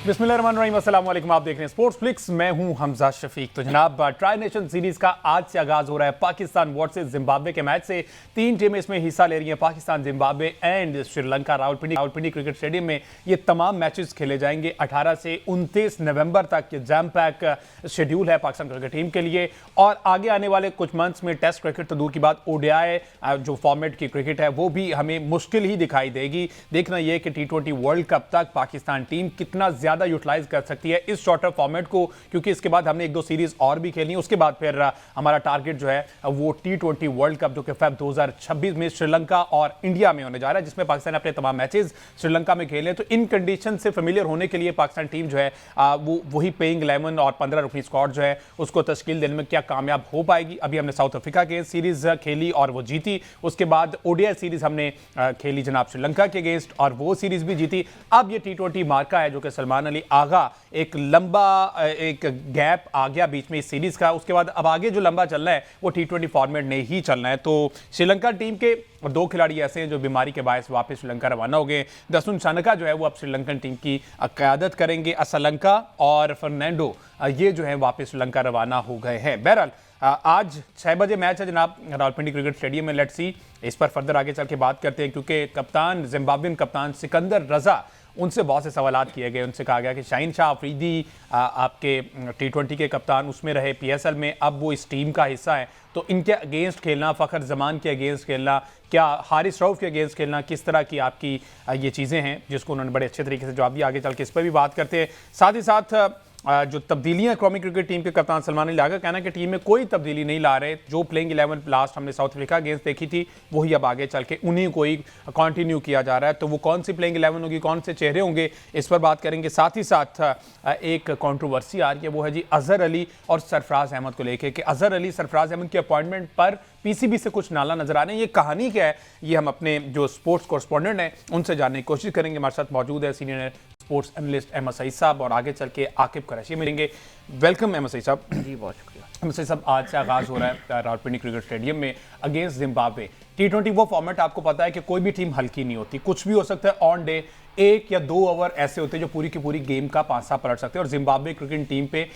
बिस्मिल्लाहिर्रहमानिर्रहीम, अस्सलाम वालेकुम। आप देख रहे हैं स्पोर्ट्स फ्लिक्स, मैं हूं हमजा शफीक। तो जनाब, ट्राई नेशन सीरीज का आज से आगाज हो रहा है पाकिस्तान वर्सेस जिम्बाब्वे के मैच से। 3 टीमें इसमें हिस्सा ले रही हैं, Pakistan, Zimbabwe and Sri Lanka. Rawalpindi cricket stadium में ये तमाम मैचेस खेले जाएंगे। 18 से 29 नवंबर तक जैम पैक शेड्यूल है पाकिस्तान क्रिकेट टीम के लिए। और आगे आने वाले कुछ मंथ्स में टेस्ट क्रिकेट तो दूर की बात, ओडीआई जो फॉर्मेट की क्रिकेट है वो भी हमें मुश्किल ही दिखाई देगी। देखना यह कि T20 वर्ल्ड कप तक पाकिस्तान टीम कितना ज्यादा यूटिलाइज कर सकती है इस शॉर्टर फॉर्मेट को, क्योंकि इसके बाद हमने 1-2 सीरीज और भी खेलनी है। उसके बाद फिर हमारा टारगेट जो है वो T20 वर्ल्ड कप जो कि फेब 2026 में श्रीलंका और इंडिया में होने जा रहा है, जिसमें पाकिस्तान अपने तमाम मैचेस श्रीलंका में खेले। तो इन कंडीशन से फेमिलियर होने के लिए पाकिस्तान टीम जो है वो वही प्लेइंग 11 और 15 रुकनी स्क्वाड जो है उसको तश्कील देने में क्या कामयाब हो पाएगी। अभी हमने साउथ अफ्रीका के सीरीज खेली और वो जीती। उसके बाद ओडीआई सीरीज हमने खेली जनाब श्रीलंका के अगेंस्ट और वो सीरीज भी जीती। अब ये T20 मार्का है जो कि सलमान अली आगा, एक लंबा एक गैप आ गया बीच में इस सीरीज का। उसके बाद अब आगे जो लंबा चलना है वो T20 फॉर्मेट ने ही चलना है। तो श्रीलंका टीम के 2 खिलाड़ी ऐसे हैं जो बीमारी के बायस वापस श्रीलंका रवाना हो गए। दसुन शानका जो है वो अब श्रीलंकन टीम की क़यादत करेंगे। असलंका और फर्नांडो ये जो है वापस श्रीलंका रवाना हो गए हैं। बहरहाल आज 6 बजे मैच है जनाब रावलपिंडी क्रिकेट स्टेडियम में। लेट्स सी इस पर फर्दर आगे चल के बात करते हैं, क्योंकि कप्तान जिम्बाब्वियन कप्तान सिकंदर रजा, उनसे बहुत से सवालात किए गए। उनसे कहा गया कि शाहीन शाह अफरीदी आपके T20 के कप्तान उसमें रहे, PSL में, अब वो इस टीम का हिस्सा है। तो इनके अगेंस्ट खेलना, फ़खर जमान के अगेंस्ट खेलना, क्या हारिस रऊफ के अगेंस्ट खेलना, किस तरह की आपकी ये चीज़ें हैं, जिसको उन्होंने बड़े अच्छे तरीके से जवाब दिया। आगे चल के इस पर भी बात करते हैं। साथ ही साथ जो तब्दीलियां कौमी क्रिकेट टीम के कप्तान सलमान अली आगा कहना कि टीम में कोई तब्दीली नहीं ला रहे। जो प्लेइंग 11 लास्ट हमने साउथ अफ्रीका अगेंस्ट देखी थी वही अब आगे चल के उन्हीं को ही कंटिन्यू किया जा रहा है। तो वो कौन सी प्लेइंग 11 होगी, कौन से चेहरे होंगे, इस पर बात करेंगे। साथ ही साथ एक कंट्रोवर्सी आ रही है, वो है जी अजहर अली और सरफराज अहमद को लेकर कि अजहर अली सरफराज अहमद की अपॉइंटमेंट पर PCB से कुछ नाला नजर आ रहे हैं। ये कहानी क्या है, ये हम अपने जो स्पोर्ट्स कॉरेस्पॉन्डेंट हैं उनसे जानने की कोशिश करेंगे। हमारे साथ मौजूद है senior sports analyst Ahmed Saeed साहब और आगे चल के आकिब कुरैशी मिलेंगे। वेलकम अहमद सईद साहब। जी बहुत शुक्रिया। अहमद सईद साहब, आज से आगाज हो रहा है रावलपिंडी क्रिकेट स्टेडियम में अगेंस्ट जिम्बाब्वे। T20 वो फॉर्मेट आपको पता है कि कोई भी टीम हल्की नहीं होती, कुछ भी हो सकता है ऑन डे। 1 या 2 ओवर ऐसे होते हैं जो पूरी की पूरी गेम का पांसा पलट सकते हैं और जिम्बाब्वे क्रिकेट टीम पे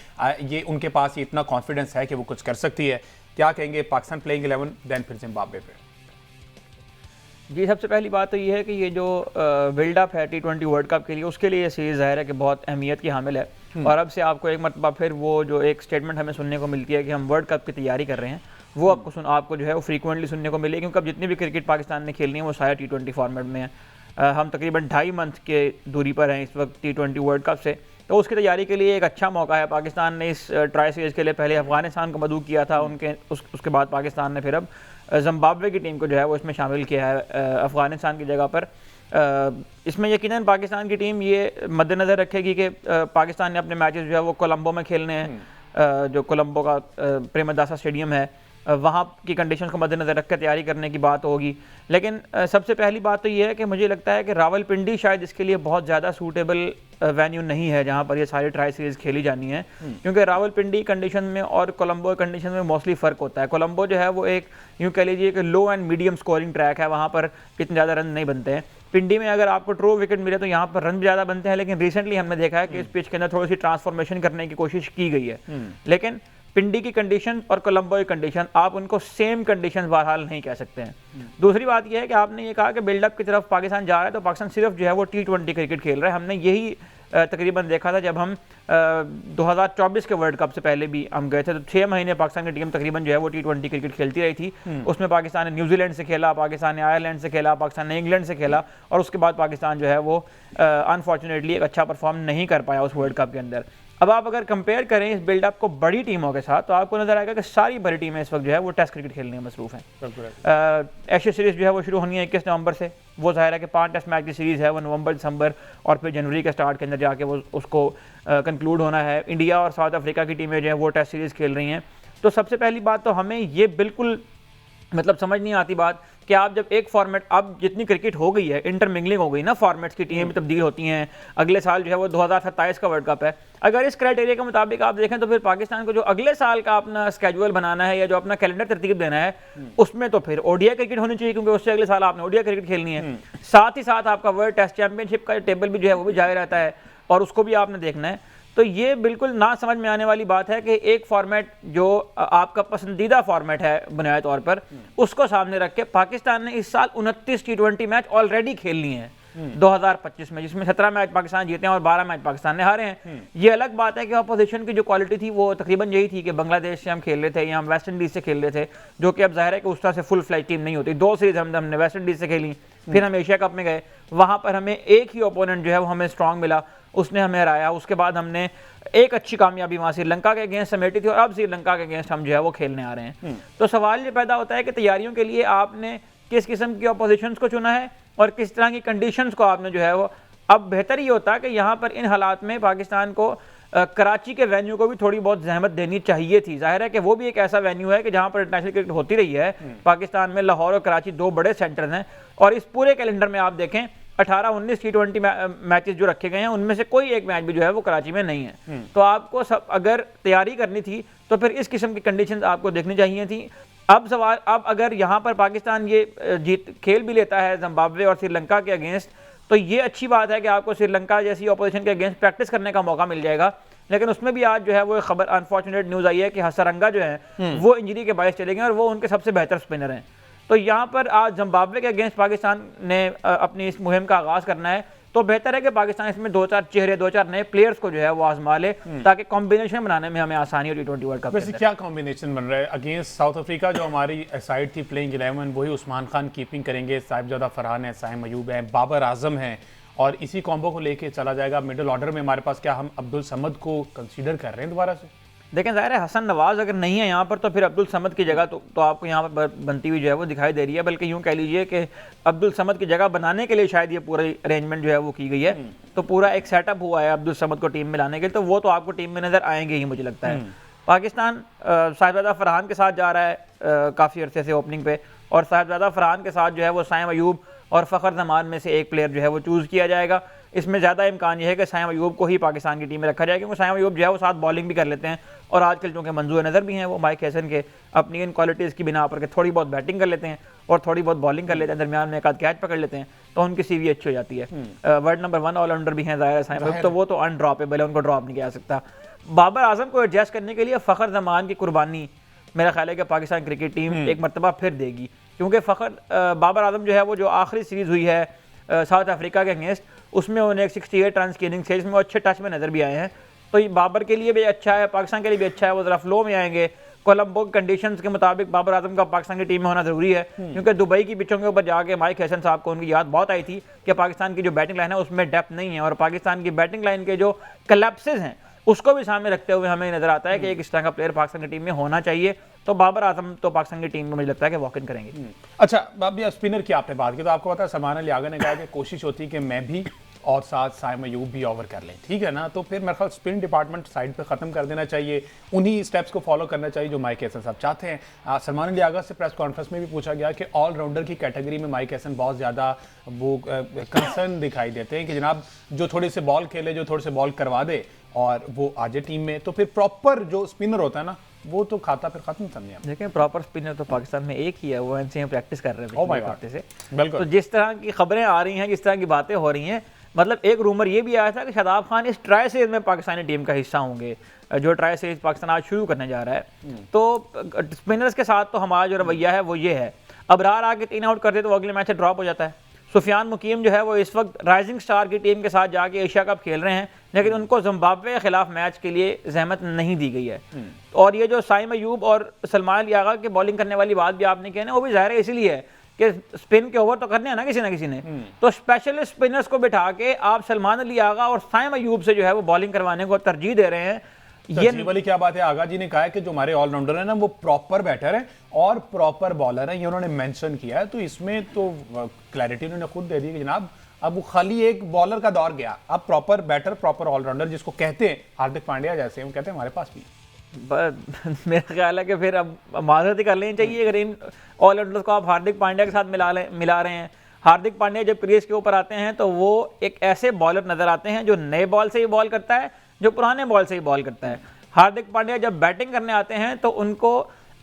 ये उनके पास ये इतना कॉन्फिडेंस है कि वो कुछ कर सकती है। क्या कहेंगे पाकिस्तान प्लेइंग 11 देन फिर जिम्बाब्वे पे? जी, सबसे पहली बात तो ये है कि ये जो बिल्डअप है T20 वर्ल्ड कप के लिए, उसके लिए ये सीरीज़ ज़ाहिर है कि बहुत अहमियत की हामिल है। और अब से आपको एक मरतबा फिर वो जो एक स्टेटमेंट हमें सुनने को मिलती है कि हम वर्ल्ड कप की तैयारी कर रहे हैं, वो आपको जो है वो फ्रीक्वेंटली सुनने को मिलेगी, क्योंकि अब जितनी भी क्रिकेट पाकिस्तान ने खेलनी है वो सारा T20 फॉर्मेट में है। हम तकरीबन 2.5 मंथ के दूरी पर हैं इस वक्त T20 वर्ल्ड कप से। तो उसकी तैयारी के लिए एक अच्छा मौका है। पाकिस्तान ने इस ट्राई सीरीज़ के लिए पहले अफगानिस्तान को मदऊ किया था, उसके बाद पाकिस्तान ने फिर अब जिम्बाब्वे की टीम को जो है वो इसमें शामिल किया है अफगानिस्तान की जगह पर। इसमें यकीनन पाकिस्तान की टीम ये मद्देनज़र रखेगी कि पाकिस्तान ने अपने मैचेस जो है वो कोलंबो में खेलने हैं। जो कोलंबो का प्रेमदासा स्टेडियम है, वहाँ की कंडीशन को मद्देनज़र रख कर तैयारी करने की बात होगी। लेकिन सबसे पहली बात तो ये है कि मुझे लगता है कि रावलपिंडी शायद इसके लिए बहुत ज़्यादा सूटेबल वेन्यू नहीं है जहाँ पर ये सारी ट्राई सीरीज़ खेली जानी है, क्योंकि रावलपिंडी कंडीशन में और कोलंबो कंडीशन में मोस्टली फ़र्क होता है। कोलंबो जो है वो एक यूँ कह लीजिए कि लो एंड मीडियम स्कोरिंग ट्रैक है, वहाँ पर इतने ज़्यादा रन नहीं बनते हैं। पिंडी में अगर आपको ट्रू विकेट मिले तो यहाँ पर रन भी ज़्यादा बनते हैं, लेकिन रिसेंटली हमने देखा है कि इस पिच के अंदर थोड़ी सी ट्रांसफॉर्मेशन करने की कोशिश की गई है। लेकिन पिंडी की कंडीशन और कोलंबो की कंडीशन, आप उनको सेम कंडीशन बहरहाल नहीं कह सकते हैं। दूसरी बात यह है कि आपने ये कहा कि बिल्डअप की तरफ पाकिस्तान जा रहा है, तो पाकिस्तान सिर्फ जो है वो T20 क्रिकेट खेल रहा है। हमने यही तकरीबन देखा था जब हम 2024 के वर्ल्ड कप से पहले भी हम गए थे, तो 6 महीने पाकिस्तान की टीम तकरीबन जो है वो T20 क्रिकेट खेलती रही थी। उसमें पाकिस्तान ने न्यूजीलैंड से खेला, पाकिस्तान ने आयरलैंड से खेला, पाकिस्तान ने इंग्लैंड से खेला, और उसके बाद पाकिस्तान जो है वो अनफॉर्चुनेटली एक अच्छा परफॉर्म नहीं कर पाया उस वर्ल्ड कप के अंदर। अब आप अगर कंपेयर करें इस बिल्डअप को बड़ी टीमों के साथ, तो आपको नजर आएगा कि सारी बड़ी टीमें इस वक्त जो है वो टेस्ट क्रिकेट खेलने में मसरूफ हैं। एशिया सीरीज जो है वो शुरू होनी है 21 नवंबर से। वो ज़ाहिर है कि 5 टेस्ट मैच की सीरीज़ है, वो नवंबर, दिसंबर और फिर जनवरी के स्टार्ट के अंदर जाके वो उसको कंक्लूड होना है। इंडिया और साउथ अफ्रीका की टीमें जो है वो टेस्ट सीरीज़ खेल रही हैं। तो सबसे पहली बात तो हमें ये बिल्कुल मतलब समझ नहीं आती बात कि आप जब एक फॉर्मेट, अब जितनी क्रिकेट हो गई है, इंटरमिंगलिंग हो गई ना, फॉर्मेट्स की टीमें भी तब्दील होती हैं। अगले साल जो है वो 2027 का वर्ल्ड कप है। अगर इस क्राइटेरिया के मुताबिक आप देखें तो फिर पाकिस्तान को जो अगले साल का अपना स्केड्यूल बनाना है या जो अपना कैलेंडर तरतीब देना है, उसमें तो फिर ओडीआई क्रिकेट होनी चाहिए, क्योंकि उससे अगले साल आपने ओडीआई क्रिकेट खेलनी है। साथ ही साथ आपका वर्ल्ड टेस्ट चैंपियनशिप का टेबल भी जो है वो भी जारी रहता है। और उसको भी आपने देखना है। तो ये बिल्कुल ना समझ में आने वाली बात है कि एक फॉर्मेट जो आपका पसंदीदा फॉर्मेट है बुनियादी तौर पर, उसको सामने रख के पाकिस्तान ने इस साल 29 T20 मैच ऑलरेडी खेल लिए हैं 2025 में, जिसमें 17 मैच पाकिस्तान जीते हैं और 12 मैच पाकिस्तान ने हारे हैं। ये अलग बात है कि अपोजिशन की जो क्वालिटी थी वो तकरीबन यही थी कि बांग्लादेश से हम खेल रहे थे या हम वेस्ट इंडीज से खेल रहे थे, जो कि अब जाहिर है कि उस तरह से फुल फ्लैज टीम नहीं होती। 2 सीरीज हमने वेस्ट इंडीज से खेली, फिर हम एशिया कप में गए, वहां पर हमें एक ही ओपोनेंट जो है वो हमें स्ट्रांग मिला, उसने हमें हराया। उसके बाद हमने एक अच्छी कामयाबी वहां श्रीलंका के अगेंस्ट समेटी थी और अब श्रीलंका के अगेंस्ट हम जो है वो खेलने आ रहे हैं। तो सवाल ये पैदा होता है कि तैयारियों के लिए आपने किस किस्म की अपोजिशंस को चुना है और किस तरह की कंडीशंस को आपने जो है वो, अब बेहतर ये होता है कि यहाँ पर इन हालात में पाकिस्तान को कराची के वेन्यू को भी थोड़ी बहुत जहमत देनी चाहिए थी। जाहिर है कि वो भी एक ऐसा वेन्यू है कि जहाँ पर इंटरनेशनल क्रिकेट होती रही है। पाकिस्तान में लाहौर और कराची 2 बड़े सेंटर्स हैं और इस पूरे कैलेंडर में आप देखें 18-19 T20 मैचेस जो रखे गए हैं उनमें से कोई एक मैच भी जो है वो कराची में नहीं है। तो आपको सब अगर तैयारी करनी थी तो फिर इस किस्म की कंडीशंस आपको देखनी चाहिए थी। अब सवाल, अब अगर यहाँ पर पाकिस्तान ये खेल भी लेता है जिम्बाब्वे और श्रीलंका के अगेंस्ट, तो ये अच्छी बात है कि आपको श्रीलंका जैसी ऑपोजिशन के अगेंस्ट प्रैक्टिस करने का मौका मिल जाएगा। लेकिन उसमें भी आज जो है वो खबर अनफॉर्चुनेट न्यूज़ आई है कि हसरंगा जो है वो इंजरी के बायस चले गए और वो उनके सबसे बेहतर स्पिनर हैं। तो यहाँ पर आज जिम्बाब्वे के अगेंस्ट पाकिस्तान ने अपनी इस मुहिम का आगाज़ करना है, तो बेहतर है कि पाकिस्तान इसमें 2-4 चेहरे, 2-4 नए प्लेयर्स को जो है वो आजमा ले ताकि कॉम्बिनेशन बनाने में हमें आसानी हो T20 वर्ल्ड कप। वैसे क्या कॉम्बिनेशन बन रहा है अगेंस्ट साउथ अफ्रीका? जो हमारी साइड थी प्लेइंग 11 वही उस्मान खान कीपिंग करेंगे, साहिबजादा फरहान है, साइम अयूब है, बाबर आजम है और इसी कॉम्बो को लेके चला जाएगा। मिडिल ऑर्डर में हमारे पास क्या हम अब्दुल समद को कंसीडर कर रहे हैं दोबारा से? देखें, ज़ाहिर है हसन नवाज अगर नहीं है यहाँ पर तो फिर अब्दुल समद की जगह तो आपको यहाँ पर बनती हुई जो है वो दिखाई दे रही है। बल्कि यूँ कह लीजिए कि अब्दुल समद की जगह बनाने के लिए शायद ये पूरी अरेंजमेंट जो है वो की गई है। तो पूरा एक सेटअप हुआ है अब्दुल समद को टीम में लाने के लिए, तो वो तो आपको टीम में नज़र आएंगे ही मुझे लगता है। पाकिस्तान साहिबजादा फरहान के साथ जा रहा है काफ़ी अरसे से ओपनिंग पे, और साहिबजादा फरहान के साथ जो है वो साइम अयूब और फ़खर जमान में से एक प्लेयर जो है वो चूज़ किया जाएगा। इसमें ज़्यादा इम्कान यह है कि साइम अयूब को ही पाकिस्तान की टीम में रखा जाए, क्योंकि साइम अयूब जो है वो साथ बॉलिंग भी कर लेते हैं और आजकल चूँकि मंजूर नज़र भी हैं वो माइक हैसन के, अपनी इन क्वालिटीज़ की बिना पर के थोड़ी बहुत बैटिंग कर लेते हैं और थोड़ी बहुत बॉलिंग कर लेते हैं, दरमियान में एक आध कैच पकड़ लेते हैं, तो उनकी CV अच्छी हो जाती है। वर्ल्ड नंबर 1 ऑलराउंडर भी हैं ज़ाहिर है साइम अयूब, तो वो तो अनड्रॉपेबल है, उनको ड्रॉप नहीं किया जा सकता। बाबर आजम को एडजस्ट करने के लिए फ़खर जमान की कुर्बानी मेरा ख्याल है कि पाकिस्तान क्रिकेट टीम एक मरतबा फिर देगी, क्योंकि बाबर आजम जो है वो जो आखिरी सीरीज़ हुई है साउथ अफ्रीका के अगेंस्ट, उसमें उन्हें एक 68 रन की इनिंग्स है, जिसमें वो अच्छे टच में नज़र भी आए हैं। तो ये बाबर के लिए भी अच्छा है, पाकिस्तान के लिए भी अच्छा है। वो ज़रा फ्लो में आएंगे। कोलंबो कंडीशंस के मुताबिक बाबर आजम का पाकिस्तान की टीम में होना ज़रूरी है, क्योंकि दुबई की पिचों के ऊपर जाके माइक हैसन साहब को उनकी याद बहुत आई थी कि पाकिस्तान की जो बैटिंग लाइन है उसमें डेप्थ नहीं है, और पाकिस्तान की बैटिंग लाइन के जो कलेप्सेस हैं उसको भी सामने रखते हुए हमें नजर आता है कि एक इस तरह का प्लेयर पाकिस्तान की टीम में होना चाहिए। तो बाबर आजम तो पाकिस्तान की टीम में मुझे लगता है कि वॉक इन करेंगे। अच्छा, अब स्पिनर की आपने बात की, तो आपको पता है सलमान अली आगा ने कहा कि कोशिश होती है कि मैं भी और साथ साइम अयूब भी ओवर कर लें, ठीक है ना? तो फिर मेरे ख्याल स्पिन डिपार्टमेंट साइड पे ख़त्म कर देना चाहिए, उन्हीं स्टेप्स को फॉलो करना चाहिए जो माइक हैसन साहब चाहते हैं। सलमान अली आगा से प्रेस कॉन्फ्रेंस में भी पूछा गया कि ऑलराउंडर की कैटेगरी में माइक हैसन बहुत ज़्यादा वो कंसर्न दिखाई देते हैं कि जनाब जो थोड़े से बॉल खेले, जो थोड़े से बॉल करवा दे और वो आ जाए टीम में, तो फिर प्रॉपर जो स्पिनर होता है ना वो तो खाता फिर खत्म समझे। देखें, प्रॉपर स्पिनर तो पाकिस्तान में एक ही है, वो एनसीए में प्रैक्टिस कर रहे हैं से। बिल्कुल। तो जिस तरह की खबरें आ रही हैं, जिस तरह की बातें हो रही हैं, मतलब एक रूमर ये भी आया था कि शादाब खान इस ट्राई सीरीज में पाकिस्तानी टीम का हिस्सा होंगे, जो ट्राई सीरीज पाकिस्तान आज शुरू करने जा रहा है। तो स्पिनर्स के साथ तो हमारा जो रवैया है वो ये है, अबरार आके 3 आउट कर दे तो अगले मैच से ड्रॉप हो जाता है। सुफियान मुकीम जो है वो इस वक्त राइजिंग स्टार की टीम के साथ जाके एशिया कप खेल रहे हैं, लेकिन उनको जिम्बाब्वे के खिलाफ मैच के लिए जहमत नहीं दी गई है। और ये जो साइम अयूब और सलमान अली आगा की बॉलिंग करने वाली बात भी आपने की है ना, वो भी ज़ाहिर है इसलिए है कि स्पिन के ओवर तो करने हैं ना किसी ने। तो स्पेशलिस्ट स्पिनर्स को बिठा के आप सलमान अली आगा और साइम अयूब से जो है वो बॉलिंग करवाने को तरजीह दे रहे हैं। ये वाली क्या बात है, आगा जी ने कहा है कि जो हमारे ऑलराउंडर है ना वो प्रॉपर बैटर है और प्रॉपर बॉलर है, ये उन्होंने मेंशन किया है। तो इसमें तो क्लैरिटी उन्होंने खुद दे दी कि जनाब अब वो खाली एक बॉलर का दौर गया, अब प्रॉपर बैटर, प्रॉपर ऑलराउंडर जिसको कहते हैं हार्दिक पांड्या जैसे, हम कहते हैं हमारे पास भी। मेरा ख्याल है कि फिर अब माजरत कर लेनी चाहिए अगर इन ऑलराउंडर्स को आप हार्दिक पांड्या के साथ मिला रहे हैं। हार्दिक पांड्या जब क्रीज के ऊपर आते हैं तो वो एक ऐसे बॉलर नजर आते हैं जो नए बॉल से ही बॉल करता है, जो पुराने बॉल से ही बॉल करता है। हार्दिक पांड्या जब बैटिंग करने आते हैं तो उनको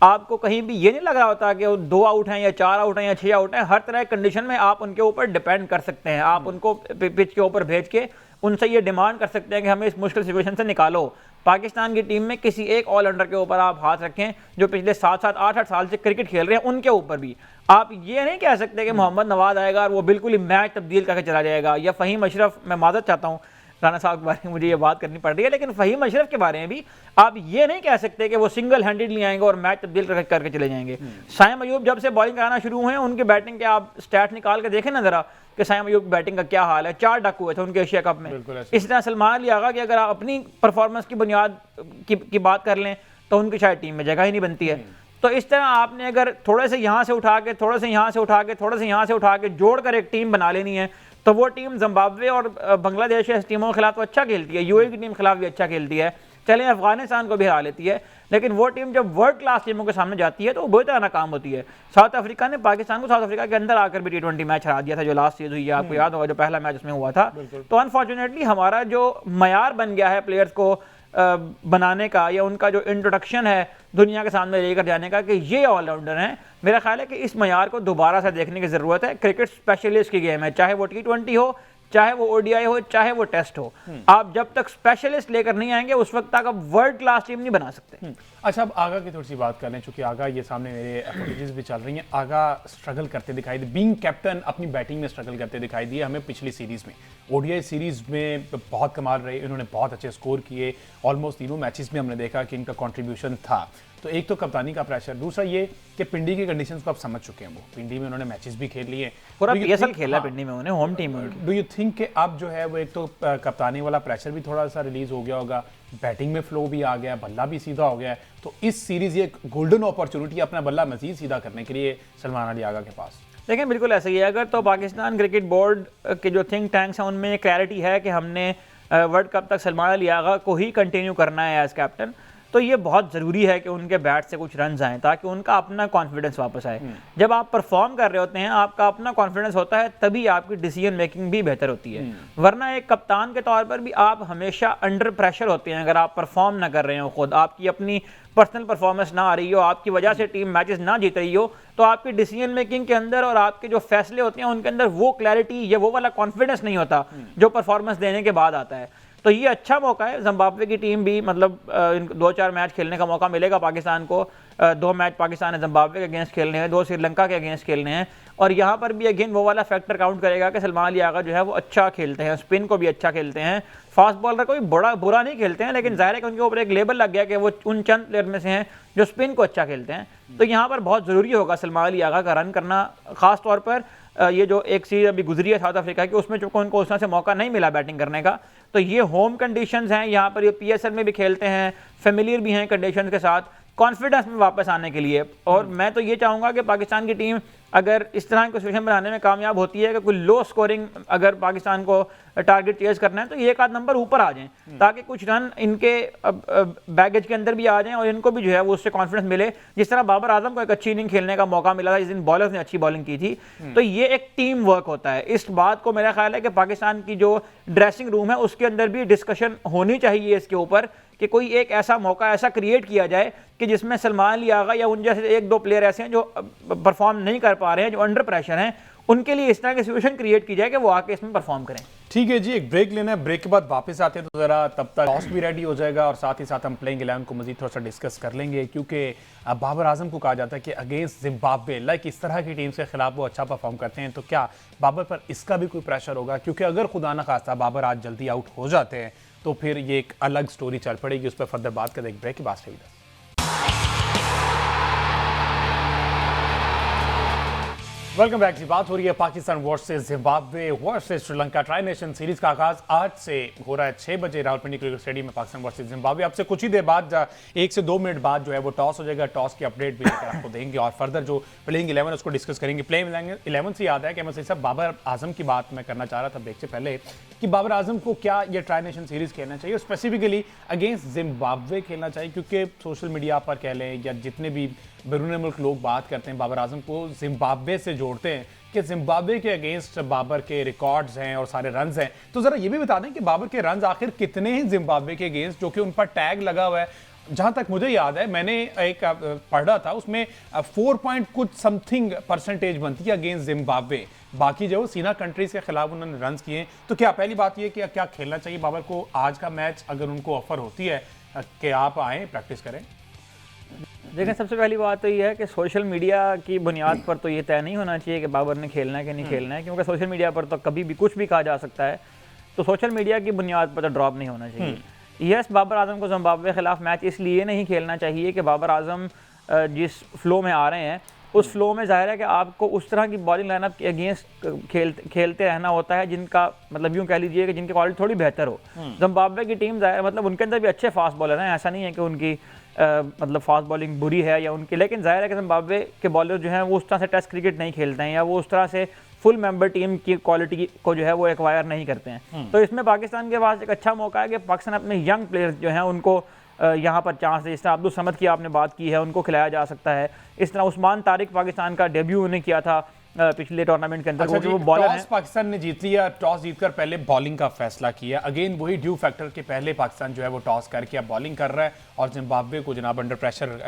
आपको कहीं भी ये नहीं लग रहा होता कि वो 2 आउट हैं या 4 आउट हैं या 6 आउट हैं। हर तरह की कंडीशन में आप उनके ऊपर डिपेंड कर सकते हैं, आप उनको पिच के ऊपर भेज के उनसे ये डिमांड कर सकते हैं कि हमें इस मुश्किल सिचुएशन से निकालो। पाकिस्तान की टीम में किसी एक ऑलराउंडर के ऊपर आप हाथ रखें जो पिछले 7-7, 8-8 साल से क्रिकेट खेल रहे हैं, उनके ऊपर भी आप ये नहीं कह सकते कि मोहम्मद नवाज आएगा और वो बिल्कुल ही मैच तब्दील करके चला जाएगा, या फ़हीम अशरफ, मैं माजरत चाहता हूँ राना साहब के बारे में मुझे ये बात करनी पड़ रही है, लेकिन फ़हीम अशरफ के बारे में भी आप ये नहीं कह सकते कि वो सिंगल हैंडेडली आएंगे और मैच तब्दील करके चले जाएंगे। साइम अयूब जब से बॉलिंग कराना शुरू हुए हैं, उनके बैटिंग के आप स्टैट निकाल के देखें ना जरा कि साइम अयूब की बैटिंग का क्या हाल है। 4 डक हुए थे उनके एशिया कप में। इसी तरह सलमान अली आगा की अगर आप अपनी परफॉर्मेंस की बुनियाद की बात कर लें तो उनकी शायद टीम में जगह ही नहीं बनती है। तो इस तरह आपने अगर थोड़े से यहाँ से उठा के, थोड़े से यहाँ से उठा के, थोड़े से यहाँ से उठा के जोड़कर एक टीम बना लेनी है, तो वो टीम जिम्बाब्वे और बांग्लादेश ऐसी टीमों के खिलाफ तो अच्छा खेलती है, यूएई की टीम के खिलाफ भी अच्छा खेलती है, चलें अफगानिस्तान को भी हरा लेती है, लेकिन वो टीम जब वर्ल्ड क्लास टीमों के सामने जाती है तो वो बुरी तरह नाकाम होती है। साउथ अफ्रीका ने पाकिस्तान को साउथ अफ्रीका के अंदर आकर भी T20 मैच हरा दिया था, जो लास्ट सीरीज हुई है, आपको याद होगा जो पहला मैच उसमें हुआ था। तो अनफॉर्चुनेटली हमारा जो मयार बन गया है प्लेयर्स को बनाने का, या उनका जो इंट्रोडक्शन है दुनिया के सामने लेकर जाने का कि ये ऑलराउंडर हैं, मेरा ख्याल है कि इस मयार को दोबारा से देखने की ज़रूरत है। क्रिकेट स्पेशलिस्ट की गेम है, चाहे वो T20 हो, चाहे वो ODI हो, चाहे वो टेस्ट हो। आप जब तक स्पेशलिस्ट लेकर नहीं आएंगे उस वक्त तक आप वर्ल्ड क्लास टीम नहीं बना सकते। अच्छा, अब आगा की थोड़ी सी बात कर लें, चूंकि आगा ये सामने मेरे फुटेजेस भी चल रही हैं, आगा स्ट्रगल करते दिखाई दे, बीइंग कैप्टन अपनी बैटिंग में स्ट्रगल करते दिखाई दिए हमें पिछली सीरीज में। ODI सीरीज में बहुत कमाल रहे, इन्होंने बहुत अच्छे स्कोर किए, ऑलमोस्ट तीनों मैचेस में हमने देखा कि इनका कंट्रीब्यूशन था। तो एक तो कप्तानी का प्रेशर, दूसरा ये कि पिंडी की कंडीशंस को आप समझ चुके हैं, वो पिंडी में उन्होंने मैचेस भी खेल लिए, पूरा PSL खेला पिंडी में उन्होंने, होम टीम में। डू यू थिंक कि अब जो है वो एक तो कप्तानी वाला प्रेशर भी थोड़ा सा रिलीज हो गया होगा, बैटिंग में फ्लो भी आ गया, बल्ला भी सीधा हो गया, तो इस सीरीज ये गोल्डन अपॉर्चुनिटी अपना बल्ला मजीद सीधा करने के लिए सलमान अली आगा के पास? लेकिन बिल्कुल ऐसा ही है, अगर तो पाकिस्तान क्रिकेट बोर्ड के जो थिंक टैंक्स हैं उनमें क्लैरिटी है कि हमने वर्ल्ड कप तक सलमान अली आगा को ही कंटिन्यू करना है एज कैप्टन, तो ये बहुत ज़रूरी है कि उनके बैट से कुछ रन आएँ ताकि उनका अपना कॉन्फिडेंस वापस आए। जब आप परफॉर्म कर रहे होते हैं, आपका अपना कॉन्फिडेंस होता है, तभी आपकी डिसीजन मेकिंग भी बेहतर होती है। वरना एक कप्तान के तौर पर भी आप हमेशा अंडर प्रेशर होते हैं। अगर आप परफॉर्म ना कर रहे हो, खुद आपकी अपनी पर्सनल परफॉर्मेंस ना आ रही हो, आपकी वजह से टीम मैचेस ना जीत रही हो, तो आपकी डिसीजन मेकिंग के अंदर और आपके जो फैसले होते हैं उनके अंदर वो क्लैरिटी या वो वाला कॉन्फिडेंस नहीं होता जो परफॉर्मेंस देने के बाद आता है। तो ये अच्छा मौका है, जिम्बाब्वे की टीम भी मतलब 2-4 मैच खेलने का मौका मिलेगा पाकिस्तान को। 2 मैच पाकिस्तान ने जिम्बाब्वे के अगेंस्ट खेलने हैं, 2 श्रीलंका के अगेंस्ट खेलने हैं, और यहाँ पर भी अगेन वो वाला फैक्टर काउंट करेगा कि सलमान अली आगा जो है वो अच्छा खेलते हैं, स्पिन को भी अच्छा खेलते हैं, फास्ट बॉलर को भी बुरा नहीं खेलते हैं, लेकिन जाहिर है कि उनके ऊपर एक लेबल लग गया कि वो उन चंद प्लेयर में से हैं जो स्पिन को अच्छा खेलते हैं। तो यहाँ पर बहुत ज़रूरी होगा सलमान अली आगा का रन करना, ख़ास तौर पर ये जो एक सीरीज अभी गुजरी है साउथ अफ्रीका की, उसमें चूंकि उनको उस तरह से मौका नहीं मिला बैटिंग करने का, तो ये होम कंडीशंस हैं, यहाँ पर ये PSL में भी खेलते हैं, फेमिलियर भी हैं कंडीशंस के साथ, कॉन्फिडेंस में वापस आने के लिए। और मैं तो ये चाहूँगा कि पाकिस्तान की टीम अगर इस तरह की सिचुएशन बनाने में कामयाब होती है कि कोई लो स्कोरिंग अगर पाकिस्तान को टारगेट चेज करना है, तो ये एक आध नंबर ऊपर आ जाएं ताकि कुछ रन इनके बैगेज के अंदर भी आ जाएं और इनको भी जो है वो उससे कॉन्फिडेंस मिले। जिस तरह बाबर आजम को एक अच्छी इनिंग खेलने का मौका मिला था, जिस दिन बॉलर्स ने अच्छी बॉलिंग की थी, तो ये एक टीम वर्क होता है। इस बात को मेरा ख्याल है कि पाकिस्तान की जो ड्रेसिंग रूम है उसके अंदर भी डिस्कशन होनी चाहिए इसके ऊपर कि कोई एक ऐसा मौका ऐसा क्रिएट किया जाए कि जिसमें सलमान अली आगा या उन जैसे 1-2 प्लेयर ऐसे हैं जो परफॉर्म नहीं कर पा रहे हैं, जो अंडर प्रेशर हैं, उनके लिए इस तरह की सिचुएशन क्रिएट की जाए कि वो आके इसमें परफॉर्म करें। ठीक है जी, एक ब्रेक लेना है, ब्रेक के बाद वापस आते हैं तो जरा तब तक टॉस भी रेडी हो जाएगा और साथ ही साथ हम प्लेइंग 11 को मजीद थोड़ा सा डिस्कस कर लेंगे, क्योंकि बाबर आजम को कहा जाता है कि अगेंस्ट जिम्बाब्वे लाइक इस तरह की टीम के खिलाफ वो अच्छा परफॉर्म करते हैं, तो क्या बाबर पर इसका भी कोई प्रेशर होगा? क्योंकि अगर खुदा न खास्ता बाबर आज जल्दी आउट हो जाते हैं तो फिर ये एक अलग स्टोरी चल पड़ेगी, उस पर फर्दर बात करें। एक ब्रेक के बाद रही। वेलकम बैक जी, बात हो रही है Pakistan versus Zimbabwe versus Sri Lanka tri nation series का आगाज आज से हो रहा है 6 बजे रावलपिंडी क्रिकेट स्टेडियम में पाकिस्तान वर्सेस जिम्बाब्वे। अब से कुछ ही देर बाद 1 से 2 मिनट बाद जो है वो टॉस हो जाएगा, टॉस की अपडेट भी लेकर आपको देंगे और फर्दर जो प्लेइंग 11 उसको डिस्कस करेंगे। प्लेइंग 11 से याद है कि मैं साहब बाबर आजम की बात मैं करना चाह रहा था ब्रेक से पहले कि बाबर आजम को क्या ये ट्राई नेशन सीरीज खेलना चाहिए, स्पेसिफिकली अगेंस्ट जिम्बाब्वे खेलना चाहिए, क्योंकि सोशल मीडिया पर कह लें या जितने भी बैरून मुल्क लोग बात करते हैं बाबर आजम को जिम्बाब्वे से जोड़ते हैं कि जिम्बाब्वे के अगेंस्ट बाबर के रिकॉर्ड्स हैं और सारे रन्स हैं। तो जरा ये भी बता दें कि बाबर के रन्स आखिर कितने हैं जिम्बाब्वे के अगेंस्ट, जो कि उन पर टैग लगा हुआ है। जहां तक मुझे याद है, मैंने एक पढ़ रहा था उसमें 4 पॉइंट कुछ समथिंग परसेंटेज बनती है अगेंस्ट जिम्बाब्वे, बाकी जो सीना कंट्रीज के खिलाफ उन्होंने रन किए, तो क्या पहली बात ये कि क्या खेलना चाहिए बाबर को आज का मैच, अगर उनको ऑफर होती है कि आप आएँ प्रैक्टिस करें? देखें, सबसे पहली बात तो ये है कि सोशल मीडिया की बुनियाद पर तो ये तय नहीं होना चाहिए कि बाबर ने खेलना है कि नहीं खेलना है, क्योंकि सोशल मीडिया पर तो कभी भी कुछ भी कहा जा सकता है। तो सोशल मीडिया की बुनियाद पर तो ड्रॉप नहीं होना चाहिए। यस, बाबर आजम को जिम्बाब्वे के खिलाफ मैच इसलिए नहीं खेलना चाहिए कि बाबर आजम जिस फ्लो में आ रहे हैं उस फ्लो में जाहिर है कि आपको उस तरह की बॉलिंग लाइनअप के अगेंस्ट खेलते रहना होता है जिनका मतलब यूँ कह लीजिए कि जिनकी क्वालिटी थोड़ी बेहतर हो। जिम्बाब्वे की टीम जाहिर मतलब उनके अंदर भी अच्छे फास्ट बॉलर हैं, ऐसा नहीं है कि उनकी मतलब फास्ट बॉलिंग बुरी है या उनकी, लेकिन जाहिर है कि जिम्बाब्वे के बॉलर जो हैं वो उस तरह से टेस्ट क्रिकेट नहीं खेलते हैं या वो उस तरह से फुल मेंबर टीम की क्वालिटी को जो है वो एक्वायर नहीं करते हैं। तो इसमें पाकिस्तान के पास एक अच्छा मौका है कि पाकिस्तान अपने यंग प्लेयर्स जो हैं उनको यहाँ पर चांस दे। इस तरह अब्दुल समद की आपने बात की है, उनको खिलाया जा सकता है। इस तरह उस्मान तारिक पाकिस्तान का डेब्यू उन्हें किया था पिछले टूर्नामेंट के अंदर। अच्छा, वो बॉलर हैं। पाकिस्तान ने जीत लिया, टॉस जीतकर पहले बॉलिंग का फैसला किया। अगेन वही ड्यू फैक्टर के पहले पाकिस्तान जो है वो टॉस करके अब बॉलिंग कर रहा है और जिम्बाब्वे को जनाब अंडर प्रेशर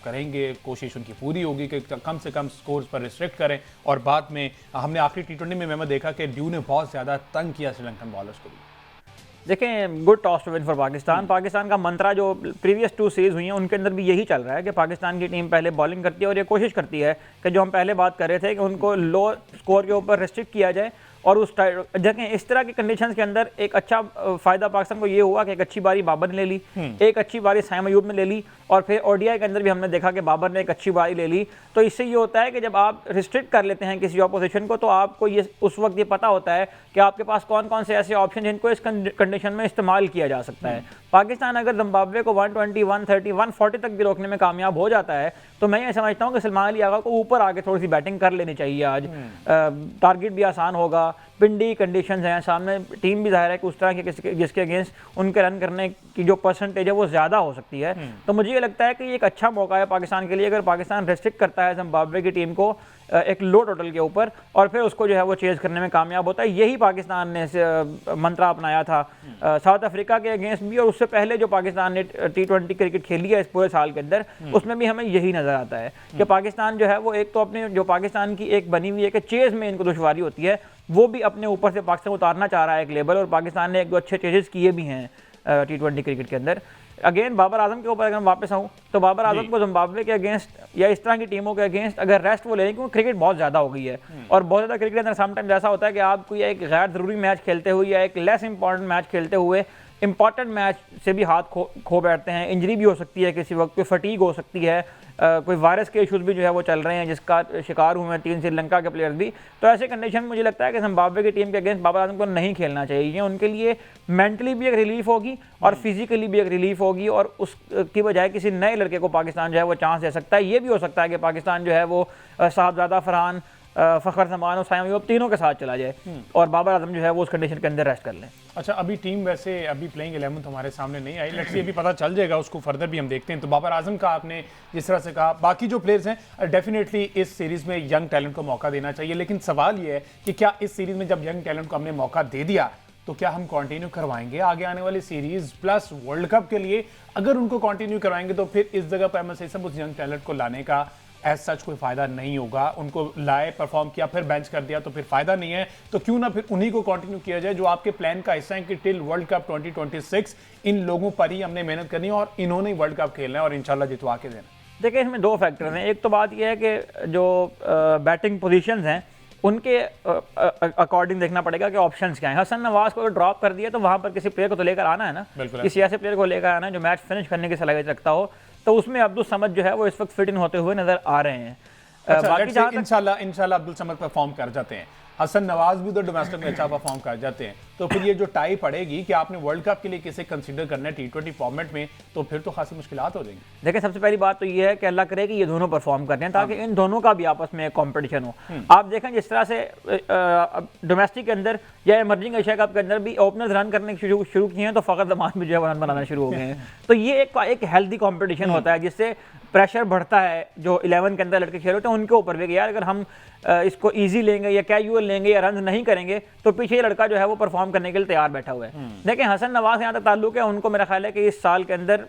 करेंगे, कोशिश उनकी पूरी होगी कि कम से कम स्कोर्स पर रिस्ट्रिक्ट करें। और बाद में हमने आखिरी T20 में मैंने देखा कि ड्यू ने बहुत ज़्यादा तंग किया श्रीलंकन बॉलर्स को भी। देखें, good toss to win for Pakistan. Pakistan का मंत्रा जो प्रीवियस 2 सीरीज हुई हैं उनके अंदर भी यही चल रहा है कि पाकिस्तान की टीम पहले बॉलिंग करती है और ये कोशिश करती है कि जो हम पहले बात कर रहे थे कि उनको लो स्कोर के ऊपर रिस्ट्रिक्ट किया जाए। और उस देखें, इस तरह की कंडीशंस के अंदर एक अच्छा फायदा पाकिस्तान को ये हुआ कि एक अच्छी बारी बाबर ने ले ली, एक अच्छी बारी साइम अयूब ने ले ली, और फिर ओडीआई के अंदर भी हमने देखा कि बाबर ने एक अच्छी बारी ले ली। तो इससे ये होता है कि जब आप रिस्ट्रिक्ट कर लेते हैं किसी ऑपोजिशन को तो आपको ये उस वक्त ये पता होता है कि आपके पास कौन कौन से ऐसे ऑप्शन जिनको इस कंडीशन में इस्तेमाल किया जा सकता है। पाकिस्तान अगर जिम्बाब्वे को 120, 130, 140 तक भी रोकने में कामयाब हो जाता है तो मैं ये समझता हूँ कि सलमान अली आगा को ऊपर आके थोड़ी सी बैटिंग कर लेनी चाहिए आज। टारगेट भी आसान होगा, पिंडी कंडीशंस हैं सामने, टीम भी जाहिर है कि उस तरह के जिसके अगेंस्ट उनके रन करने की जो परसेंटेज है वो ज़्यादा हो सकती है। तो मुझे ये लगता है कि ये एक अच्छा मौका है पाकिस्तान के लिए अगर पाकिस्तान रेस्ट्रिक्ट करता है जिम्बाब्वे की टीम को एक लो टोटल के ऊपर और फिर उसको जो है वो चेज करने में कामयाब होता है। यही पाकिस्तान ने मंत्रा अपनाया था साउथ अफ्रीका के अगेंस्ट भी, और उससे पहले जो पाकिस्तान ने T20 क्रिकेट खेली है इस पूरे साल के अंदर उसमें भी हमें यही नज़र आता है कि पाकिस्तान जो है वो एक तो अपने जो पाकिस्तान की एक बनी हुई है कि चेज में इनको दुश्वारी होती है वो भी अपने ऊपर से पाकिस्तान उतारना चाह रहा है एक लेवल, और पाकिस्तान ने एक दो अच्छे चेजेस किए भी हैं T20 क्रिकेट के अंदर। अगेन बाबर आजम के ऊपर अगर मैं वापस आऊँ तो बाबर आजम को जिम्बाब्वे के अगेंस्ट या इस तरह की टीमों के अगेंस्ट अगर रेस्ट वो लें, क्योंकि क्रिकेट बहुत ज़्यादा हो गई है और बहुत ज़्यादा क्रिकेट के अंदर समटाइम्स ऐसा होता है कि आप कोई एक गैर ज़रूरी मैच खेलते हुए या एक लेस इंपॉर्टेंट मैच खेलते हुए इंपॉर्टेंट मैच से भी हाथ खो बैठते हैं। इंजरी भी हो सकती है, किसी वक्त कोई फटीग हो सकती है, कोई वायरस के इशूज़ भी जो है वो चल रहे हैं जिसका शिकार हुए हैं 3 श्रीलंका के प्लेयर्स भी। तो ऐसे कंडीशन में मुझे लगता है कि जिम्बाब्वे की टीम के अगेंस्ट बाबर आजम को नहीं खेलना चाहिए। उनके लिए मेंटली भी एक रिलीफ होगी और फिजिकली भी एक रिलीफ होगी, और उसकी बजाय किसी नए लड़के को पाकिस्तान जो है वो चांस दे सकता है। ये भी हो सकता है कि पाकिस्तान जो है वो साहबजादा फरहान, फ़खर जमान और साइम अयूब तीनों के साथ चला जाए और बाबर आजम जो है वो उस कंडीशन के अंदर रेस्ट कर लें। अच्छा, अभी टीम वैसे अभी प्लेइंग 11 हमारे सामने नहीं आई, लेट्स सी अभी पता चल जाएगा, उसको फर्दर भी हम देखते हैं। तो बाबर आजम का आपने जिस तरह से कहा, बाकी जो प्लेयर्स हैं डेफिनेटली इस सीरीज़ में यंग टैलेंट को मौका देना चाहिए, लेकिन सवाल ये है कि क्या इस सीरीज़ में जब यंग टैलेंट को हमने मौका दे दिया तो क्या हम कंटिन्यू करवाएंगे आगे आने वाली सीरीज प्लस वर्ल्ड कप के लिए? अगर उनको कंटिन्यू करवाएंगे तो फिर इस जगह पर एमएस सब उस यंग टैलेंट को लाने का एज सच कोई फायदा नहीं होगा। उनको लाए, परफॉर्म किया, फिर बेंच कर दिया तो फिर फायदा नहीं है। तो क्यों ना फिर उन्हीं को कंटिन्यू किया जाए जो आपके प्लान का हिस्सा है कि टिल वर्ल्ड कप 2026 इन लोगों पर ही हमने मेहनत करनी है और इन्होंने वर्ल्ड कप खेलना है और इंशाल्लाह जितवा के देना। देखिए, इसमें 2 फैक्टर हैं। एक तो बात यह है कि जो बैटिंग पोजीशंस हैं उनके अकॉर्डिंग देखना पड़ेगा कि ऑप्शंस क्या हैं। हसन नवाज को अगर ड्रॉप कर दिया तो वहाँ पर किसी प्लेयर को तो लेकर आना है ना, किसी ऐसे प्लेयर को लेकर आना है जो मैच फिनिश करने की सलाहियत रखता हो। तो उसमें अब्दुल समद जो है वो इस वक्त फिट इन होते हुए नजर आ रहे हैं। बाकी इंशाल्लाह अब्दुल समद परफॉर्म कर जाते हैं, हसन नवाज भी तो डोमेस्टिक में अच्छा परफॉर्म कर जाते हैं, तो फिर ये जो टाई पड़ेगी कि आपने वर्ल्ड कप के लिए किसे कंसीडर करना है T20 फॉर्मेट में, तो फिर तो खासी मुश्किलात हो जाएंगी। देखिए, सबसे पहली बात तो ये है कि अल्लाह करे कि ये दोनों परफॉर्म करते हैं ताकि इन दोनों का भी आपस में कंपटीशन हो। आप देखें जिस तरह से डोमेस्टिक के अंदर या इमर्जिंग एशिया कप के अंदर भी ओपनर्स रन करने शुरू किए हैं तो फ़खर जमान भी जो है रन बनाना शुरू हो गए हैं। तो ये एक हेल्दी कॉम्पिटिशन होता है जिससे प्रेशर बढ़ता है जो 11 के अंदर लड़के खेल होते हैं उनके ऊपर भी, यार अगर हम इसको इजी लेंगे या कैजुअल लेंगे या रन नहीं करेंगे तो पीछे ये लड़का जो है वो परफॉर्म परफॉर्म करने के लिए तैयार बैठा हुआ है। देखिए हसन नवाज यहाँ तक ताल्लुक है, उनको मेरा ख्याल है कि इस साल के अंदर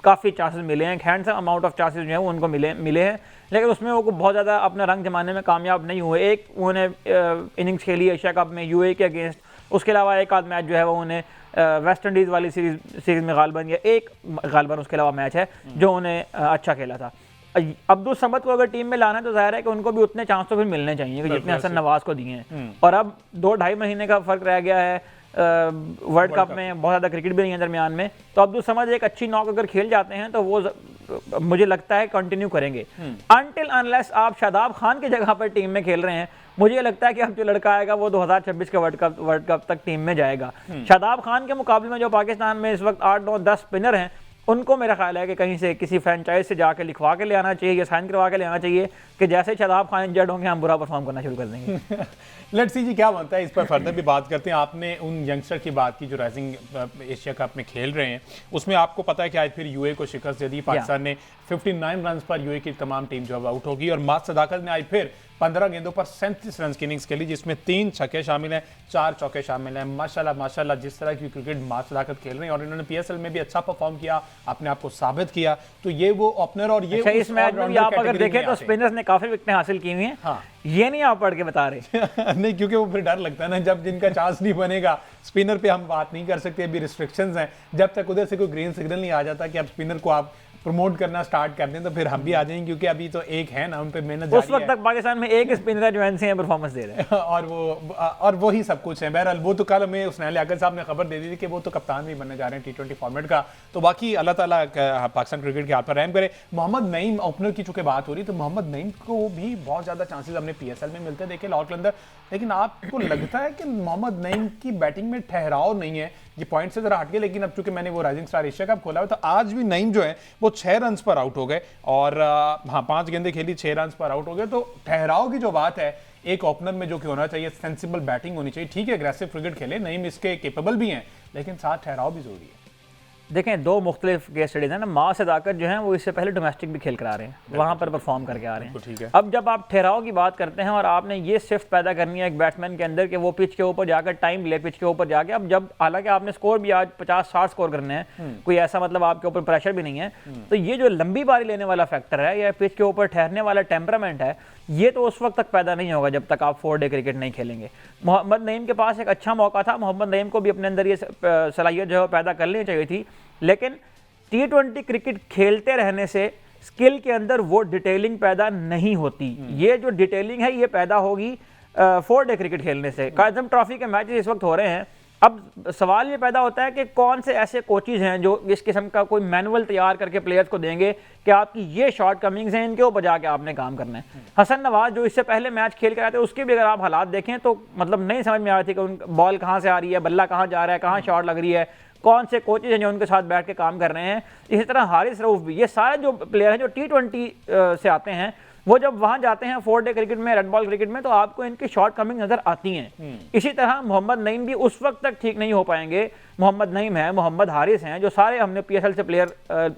काफ़ी चांसेस मिले हैं, हैंडसम अमाउंट ऑफ चांसेस जो है वो उनको मिले हैं, लेकिन उसमें वो बहुत ज़्यादा अपना रंग जमाने में कामयाब नहीं हुए। एक उन्होंने इनिंग्स खेली एशिया कप में यूएई के अगेंस्ट, उसके अलावा एक आध मैच जो है वो उन्हें वेस्ट इंडीज़ वाली सीरीज़ में गालबन या एक गालबन उसके अलावा मैच है जो उन्हें अच्छा खेला था। अब्दुल समद को अगर टीम में लाना है तो जाहिर है कि उनको भी उतने चांस तो फिर मिलने चाहिए कि जितने हसन नवाज को दिए हैं। और अब 2-2.5 महीने का फ़र्क रह गया है, वर्ल्ड कप में बहुत ज़्यादा क्रिकेट भी नहीं है दरमियान में, तो अब्दुल समद एक अच्छी नॉक अगर खेल जाते हैं तो वो मुझे लगता है कंटिन्यू करेंगे। अनटिल अनलेस आप शादाब खान की जगह पर टीम में खेल रहे हैं, मुझे लगता है कि अब जो लड़का आएगा वो 2026 के वर्ल्ड कप तक टीम में जाएगा। शादाब खान के मुकाबले में जो पाकिस्तान में इस वक्त 8-9-10 स्पिनर हैं, उनको मेरा ख्याल है कि कहीं से किसी फ्रेंचाइज से जाके लिखवा के ले आना चाहिए या साइन करवा के ले आना चाहिए कि जैसे शादाब खान इंजर्ड होंगे हम बुरा परफॉर्म करना शुरू कर देंगे। लेट्स सी जी क्या बनता है, इस पर फर्दर भी बात करते हैं। आपने उन यंगस्टर की बात की जो राइजिंग एशिया कप में खेल रहे हैं, उसमें आपको पता है कि आज फिर यूए को शिकस्त दे दी। पाकिस्तान ने 59 रन पर यूए की तमाम टीम जो आउट होगी और मास सदाकत ने आज फिर 15 गेंदों पर 37 रन की इनिंग्स खेली, जिसमें 3 छक्के शामिल हैं, 4 चौके शामिल हैं। माशाल्लाह जिस तरह की क्रिकेट मास सदाकत खेल रहे हैं और इन्होंने पीएसएल में भी अच्छा परफॉर्म किया, अपने आप को साबित किया, तो ये वो ओपनर और ये इस मैच में भी आप अगर देखें तो स्पिनर्स ने काफी विकेटें हासिल की हुई हैं। हाँ। ये नहीं आप पढ़ के बता रहे नहीं, क्योंकि वो फिर डर लगता है ना, जब जिनका चांस नहीं बनेगा स्पिनर पे हम बात नहीं कर सकते, अभी रिस्ट्रिक्शंस हैं, जब तक उधर से कोई ग्रीन सिग्नल नहीं आ जाता कि अब स्पिनर को आप प्रमोट करना स्टार्ट कर दें तो फिर हम भी आ जाएंगे, क्योंकि अभी तो एक है ना, उन पे मेहनत उस वक्त तक पाकिस्तान में एक स्पिनर जो एनसी परफॉर्मेंस दे रहे हैं और वो ही सब कुछ है। बहरहाल वो तो कल हमें हुसनैन लियाकत साहब ने खबर दे दी थी कि वो तो कप्तान भी बनने जा रहे हैं T20 फॉर्मेट का, तो बाकी अल्लाह ताला पाकिस्तान क्रिकेट के हाथ पर रहम करे। मोहम्मद नईम ओपनर की चूंकि बात हो रही, तो मोहम्मद नईम को भी बहुत ज्यादा चांसेस हमने पीएसएल में मिलते देखे लाहौर के अंदर, लेकिन आपको लगता है कि मोहम्मद नईम की बैटिंग में ठहराव नहीं है? ये पॉइंट से जरा हटके, लेकिन अब चूंकि मैंने वो राइजिंग स्टार एशिया कप खोला है, तो आज भी नईम जो है वो 6 रन पर आउट हो गए और हाँ 5 गेंदें खेली, 6 रन पर आउट हो गए। तो ठहराव की जो बात है एक ओपनर में जो कि होना चाहिए, सेंसिबल बैटिंग होनी चाहिए। ठीक है एग्रेसिव क्रिकेट खेले, नईम इसके केपेबल भी हैं, लेकिन साथ ठहराव भी जरूरी है। देखें दो मुख्तलिफ केस स्टडीज हैं ना, माँ सदाकत जो है वो इससे पहले डोमेस्टिक भी खेल कर आ रहे हैं, वहाँ पर परफॉर्म करके आ रहे हैं। ठीक है। अब जब आप ठहराव की बात करते हैं और आपने ये सिफ्ट पैदा करनी है एक बैट्समैन के अंदर कि वो पिच के ऊपर जाकर टाइम ले, पिच के ऊपर जाके, अब जब हालांकि आपने स्कोर भी आज 50-60 स्कोर करने हैं, कोई ऐसा मतलब आपके ऊपर प्रेशर भी नहीं है, तो ये जो लंबी बारी लेने वाला फैक्टर है या पिच के ऊपर ठहरने वाला टेम्परामेंट है, ये तो उस वक्त तक पैदा नहीं होगा जब तक आप 4 डे क्रिकेट नहीं खेलेंगे। मोहम्मद नईम के पास एक अच्छा मौका था, मोहम्मद नईम को भी अपने अंदर ये सलाहियत जो है पैदा कर लेनी चाहिए थी, लेकिन T20 क्रिकेट खेलते रहने से स्किल के अंदर वो डिटेलिंग पैदा नहीं होती। ये जो डिटेलिंग है ये पैदा होगी 4 डे क्रिकेट खेलने से। काज़म ट्रॉफी के मैचेस इस वक्त हो रहे हैं, अब सवाल ये पैदा होता है कि कौन से ऐसे कोचेज हैं जो इस किस्म का कोई मैनुअल तैयार करके प्लेयर्स को देंगे कि आपकी ये शॉर्ट कमिंग्स हैं, इनके ऊपर जाके आपने काम करना है। हसन नवाज जो इससे पहले मैच खेल कर आए थे, उसके भी अगर आप हालात देखें तो मतलब नहीं समझ में आ रही थी कि उन बॉल कहाँ से आ रही है, बल्ला कहाँ जा रहा है, कहाँ शॉट लग रही है, कौन से कोचेज हैं जो उनके साथ बैठ के काम कर रहे हैं। इसी तरह हारिस रऊफ भी, ये सारे जो प्लेयर हैं जो T20 से आते हैं, वो जब वहां जाते हैं 4 डे क्रिकेट में, रेड बॉल क्रिकेट में, तो आपको इनकी शॉर्ट कमिंग नजर आती हैं। इसी तरह मोहम्मद नईम भी उस वक्त तक ठीक नहीं हो पाएंगे। मोहम्मद नईम है, मोहम्मद हारिस हैं, जो सारे हमने पीएसएल से प्लेयर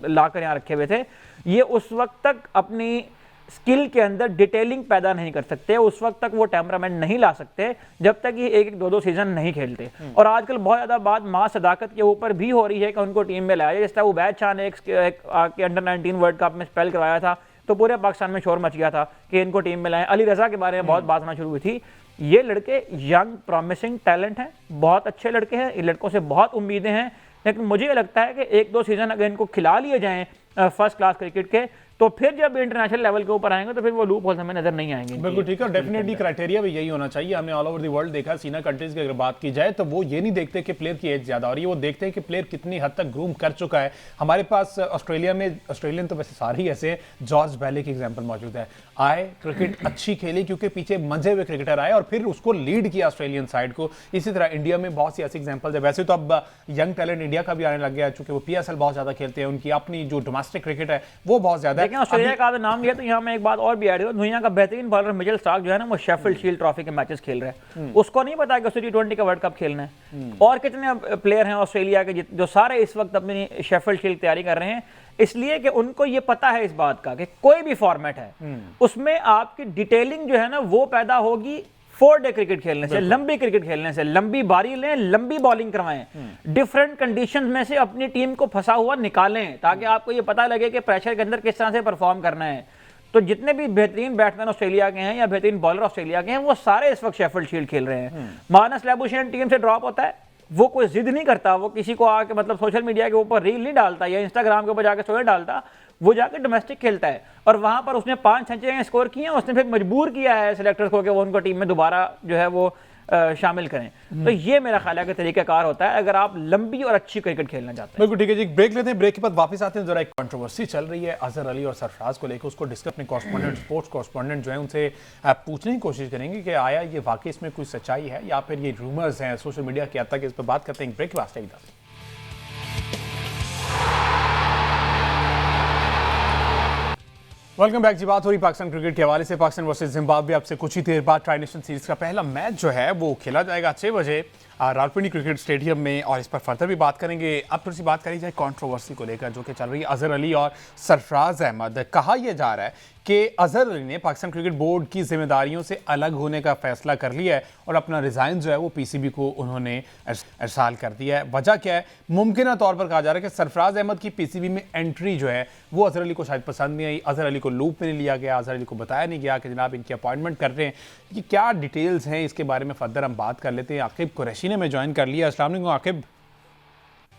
लाकर यहाँ रखे हुए थे, ये उस वक्त तक अपनी स्किल के अंदर डिटेलिंग पैदा नहीं कर सकते, उस वक्त तक वो टेम्परामेंट नहीं ला सकते जब तक ये 1-2 सीजन नहीं खेलते। और आजकल बहुत ज़्यादा बात माँ सदाकत के ऊपर भी हो रही है कि उनको टीम में लाया जाए। जिस तरह उबैद शाह ने एक अंडर 19 वर्ल्ड कप में स्पेल करवाया था, तो पूरे पाकिस्तान में शोर मच गया था कि इनको टीम में लाएं। अली रजा के बारे में बहुत बात होना शुरू हुई थी। ये लड़के यंग प्रॉमिसिंग टैलेंट हैं, बहुत अच्छे लड़के हैं, इन लड़कों से बहुत उम्मीदें हैं, लेकिन मुझे लगता है कि 1-2 सीजन अगर इनको खिला लिए जाएं फर्स्ट क्लास क्रिकेट के, तो फिर जब इंटरनेशनल लेवल के ऊपर आएंगे तो फिर वो लूप होल्स हमें नजर नहीं आएंगे। बिल्कुल ठीक है, डेफिनेटली क्राइटेरिया भी यही होना चाहिए। हमने ऑल ओवर द वर्ल्ड देखा, सीना कंट्रीज की अगर बात की जाए तो वो ये नहीं देखते कि प्लेयर की एज ज्यादा हो रही है, वो देखते हैं कि प्लेयर कितनी हद तक ग्रूम कर चुका है। हमारे पास ऑस्ट्रेलिया में, ऑस्ट्रेलियन तो वैसे सारे ही ऐसे, जॉर्ज बैले की एग्जाम्पल मौजूद है। आए, क्रिकेट अच्छी खेली क्योंकि पीछे मंजे हुए क्रिकेटर आए और फिर उसको लीड किया ऑस्ट्रेलियन साइड को। इसी तरह इंडिया में बहुत सी ऐसी एग्जाम्पल्स है। वैसे तो अब यंग टैलेंट इंडिया का भी आने लग गया है, चूंकि वो पीएसएल बहुत ज्यादा खेलते हैं, उनकी अपनी जो डोमेस्टिक क्रिकेट है वो बहुत ज्यादा है। ऑस्ट्रेलिया का नाम लिया तो यहाँ में एक बात और भी ऐड है, दुनिया का बेहतरीन बॉलर मिचेल स्टार्क जो है ना, वो शेफील्ड शील्ड ट्रॉफी के मैचेस खेल रहे हैं। उसको नहीं पता कि उसे T20 का वर्ल्ड कप खेलना है। और कितने प्लेयर हैं ऑस्ट्रेलिया के जो सारे इस वक्त अपनी शेफील्ड शील्ड तैयारी कर रहे हैं, इसलिए कि उनको ये पता है इस बात का कि कोई भी फॉर्मेट है उसमें आपकी डिटेलिंग जो है ना वो पैदा होगी 4 डे क्रिकेट खेलने से, लंबी क्रिकेट खेलने से, लंबी बारी लें, लंबी बॉलिंग करवाएं, डिफरेंट कंडीशंस में से अपनी टीम को फंसा हुआ निकालें, ताकि आपको ये पता लगे कि प्रेशर के अंदर किस तरह से परफॉर्म करना है। तो जितने भी बेहतरीन बैट्समैन ऑस्ट्रेलिया के हैं या बेहतरीन बॉलर ऑस्ट्रेलिया के हैं, वो सारे इस वक्त शेफील्ड शील्ड खेल रहे हैं। मार्नस लैबुशेन टीम से ड्रॉप होता है, वो कोई जिद नहीं करता, वो किसी को आके मतलब सोशल मीडिया के ऊपर रील नहीं डालता या इंस्टाग्राम के ऊपर जाके स्टोरी डालता, वो जाके डोमेस्टिक खेलता है और वहां पर उसने 5 सेंचुरियां स्कोर की हैं। उसने फिर मजबूर किया है सिलेक्टर्स को कि वो उनको टीम में दोबारा जो है वो शामिल करें। तो ये मेरा ख्याल है कि तरीकाकार होता है अगर आप लंबी और अच्छी क्रिकेट खेलना चाहते हैं। बिल्कुल ठीक है जी, ब्रेक लेते हैं, ब्रेक के बाद वापस आते हैं। जरा एक कंट्रोवर्सी चल रही है अजहर अली और सरफराज को लेकर, उसको डिस्कस अपने कॉरेस्पॉन्डेंट, स्पोर्ट्स कॉरेस्पॉन्डेंट जो है उनसे पूछने की कोशिश करेंगे कि आया ये वाकई इसमें कोई सच्चाई है या फिर ये रूमर्स हैं सोशल मीडिया के, हद तक इस पर बात करते हैं। ब्रेक के बाद एकदम वेलकम बैक जी। बात हो रही पाकिस्तान क्रिकेट के हवाले से। पाकिस्तान वर्सेस जिम्बाब्वे अब से कुछ ही देर बाद ट्राई नेशन सीरीज का पहला मैच जो है वो खेला जाएगा 6 बजे रावलपिंडी क्रिकेट स्टेडियम में, और इस पर फर्दर भी बात करेंगे। अब थोड़ी सी बात करी जाए कंट्रोवर्सी को लेकर जो कि चल रही है अजहर अली और सरफराज अहमद। कहा यह जा रहा है कि अजहर अली ने पाकिस्तान क्रिकेट बोर्ड की जिम्मेदारियों से अलग होने का फैसला कर लिया है और अपना रिजाइन जो है वो पीसीबी को उन्होंने इरसाल कर दिया है। वजह क्या है? मुमकिन तौर पर कहा जा रहा है कि सरफराज अहमद की पीसीबी में एंट्री जो है वो अजहर अली को शायद पसंद नहीं आई, अजहर अली को लूप में नहीं लिया गया, अजहर अली को बताया नहीं गया कि जनाब इनकी अपॉइंटमेंट कर रहे हैं। ये क्या डिटेल्स हैं इसके बारे में फर्दर हम बात कर लेते हैं। आकिब कुरैशी ने मैं ज्वाइन कर लिया। अस्सलाम वालेकुम आकिब।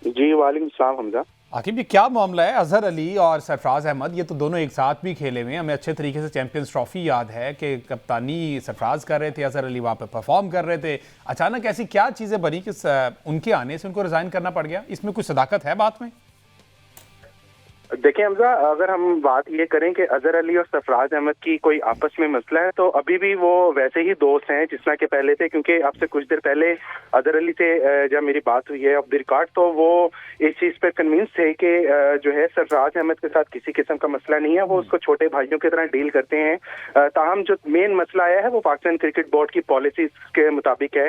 जी वालेकुम सलाम हमजा। आकिब ये क्या मामला है? अजहर अली और सरफराज अहमद ये तो दोनों एक साथ भी खेले हुए हैं, हमें अच्छे तरीके से चैंपियंस ट्रॉफी याद है कि कप्तानी सरफराज कर रहे थे, अजहर अली वहाँ पे परफॉर्म कर रहे थे। अचानक ऐसी क्या चीज़ें बनी कि उनके आने से उनको रिजाइन करना पड़ गया? इसमें कुछ सदाकत है बात में? देखिए हमजा, अगर हम बात ये करें कि अजहर अली और सरफराज अहमद की कोई आपस में मसला है तो अभी भी वो वैसे ही दोस्त हैं जिस तरह के पहले थे, क्योंकि अब से कुछ देर पहले अजहर अली से जब मेरी बात हुई है ऑफ द रिकॉर्ड तो वो इस चीज़ पे कन्विंस थे कि जो है सरफराज अहमद के साथ किसी किस्म का मसला नहीं है, वो उसको छोटे भाइयों की तरह डील करते हैं। ताहम जो मेन मसला आया है वो पाकिस्तान क्रिकेट बोर्ड की पॉलिसीज के मुताबिक है।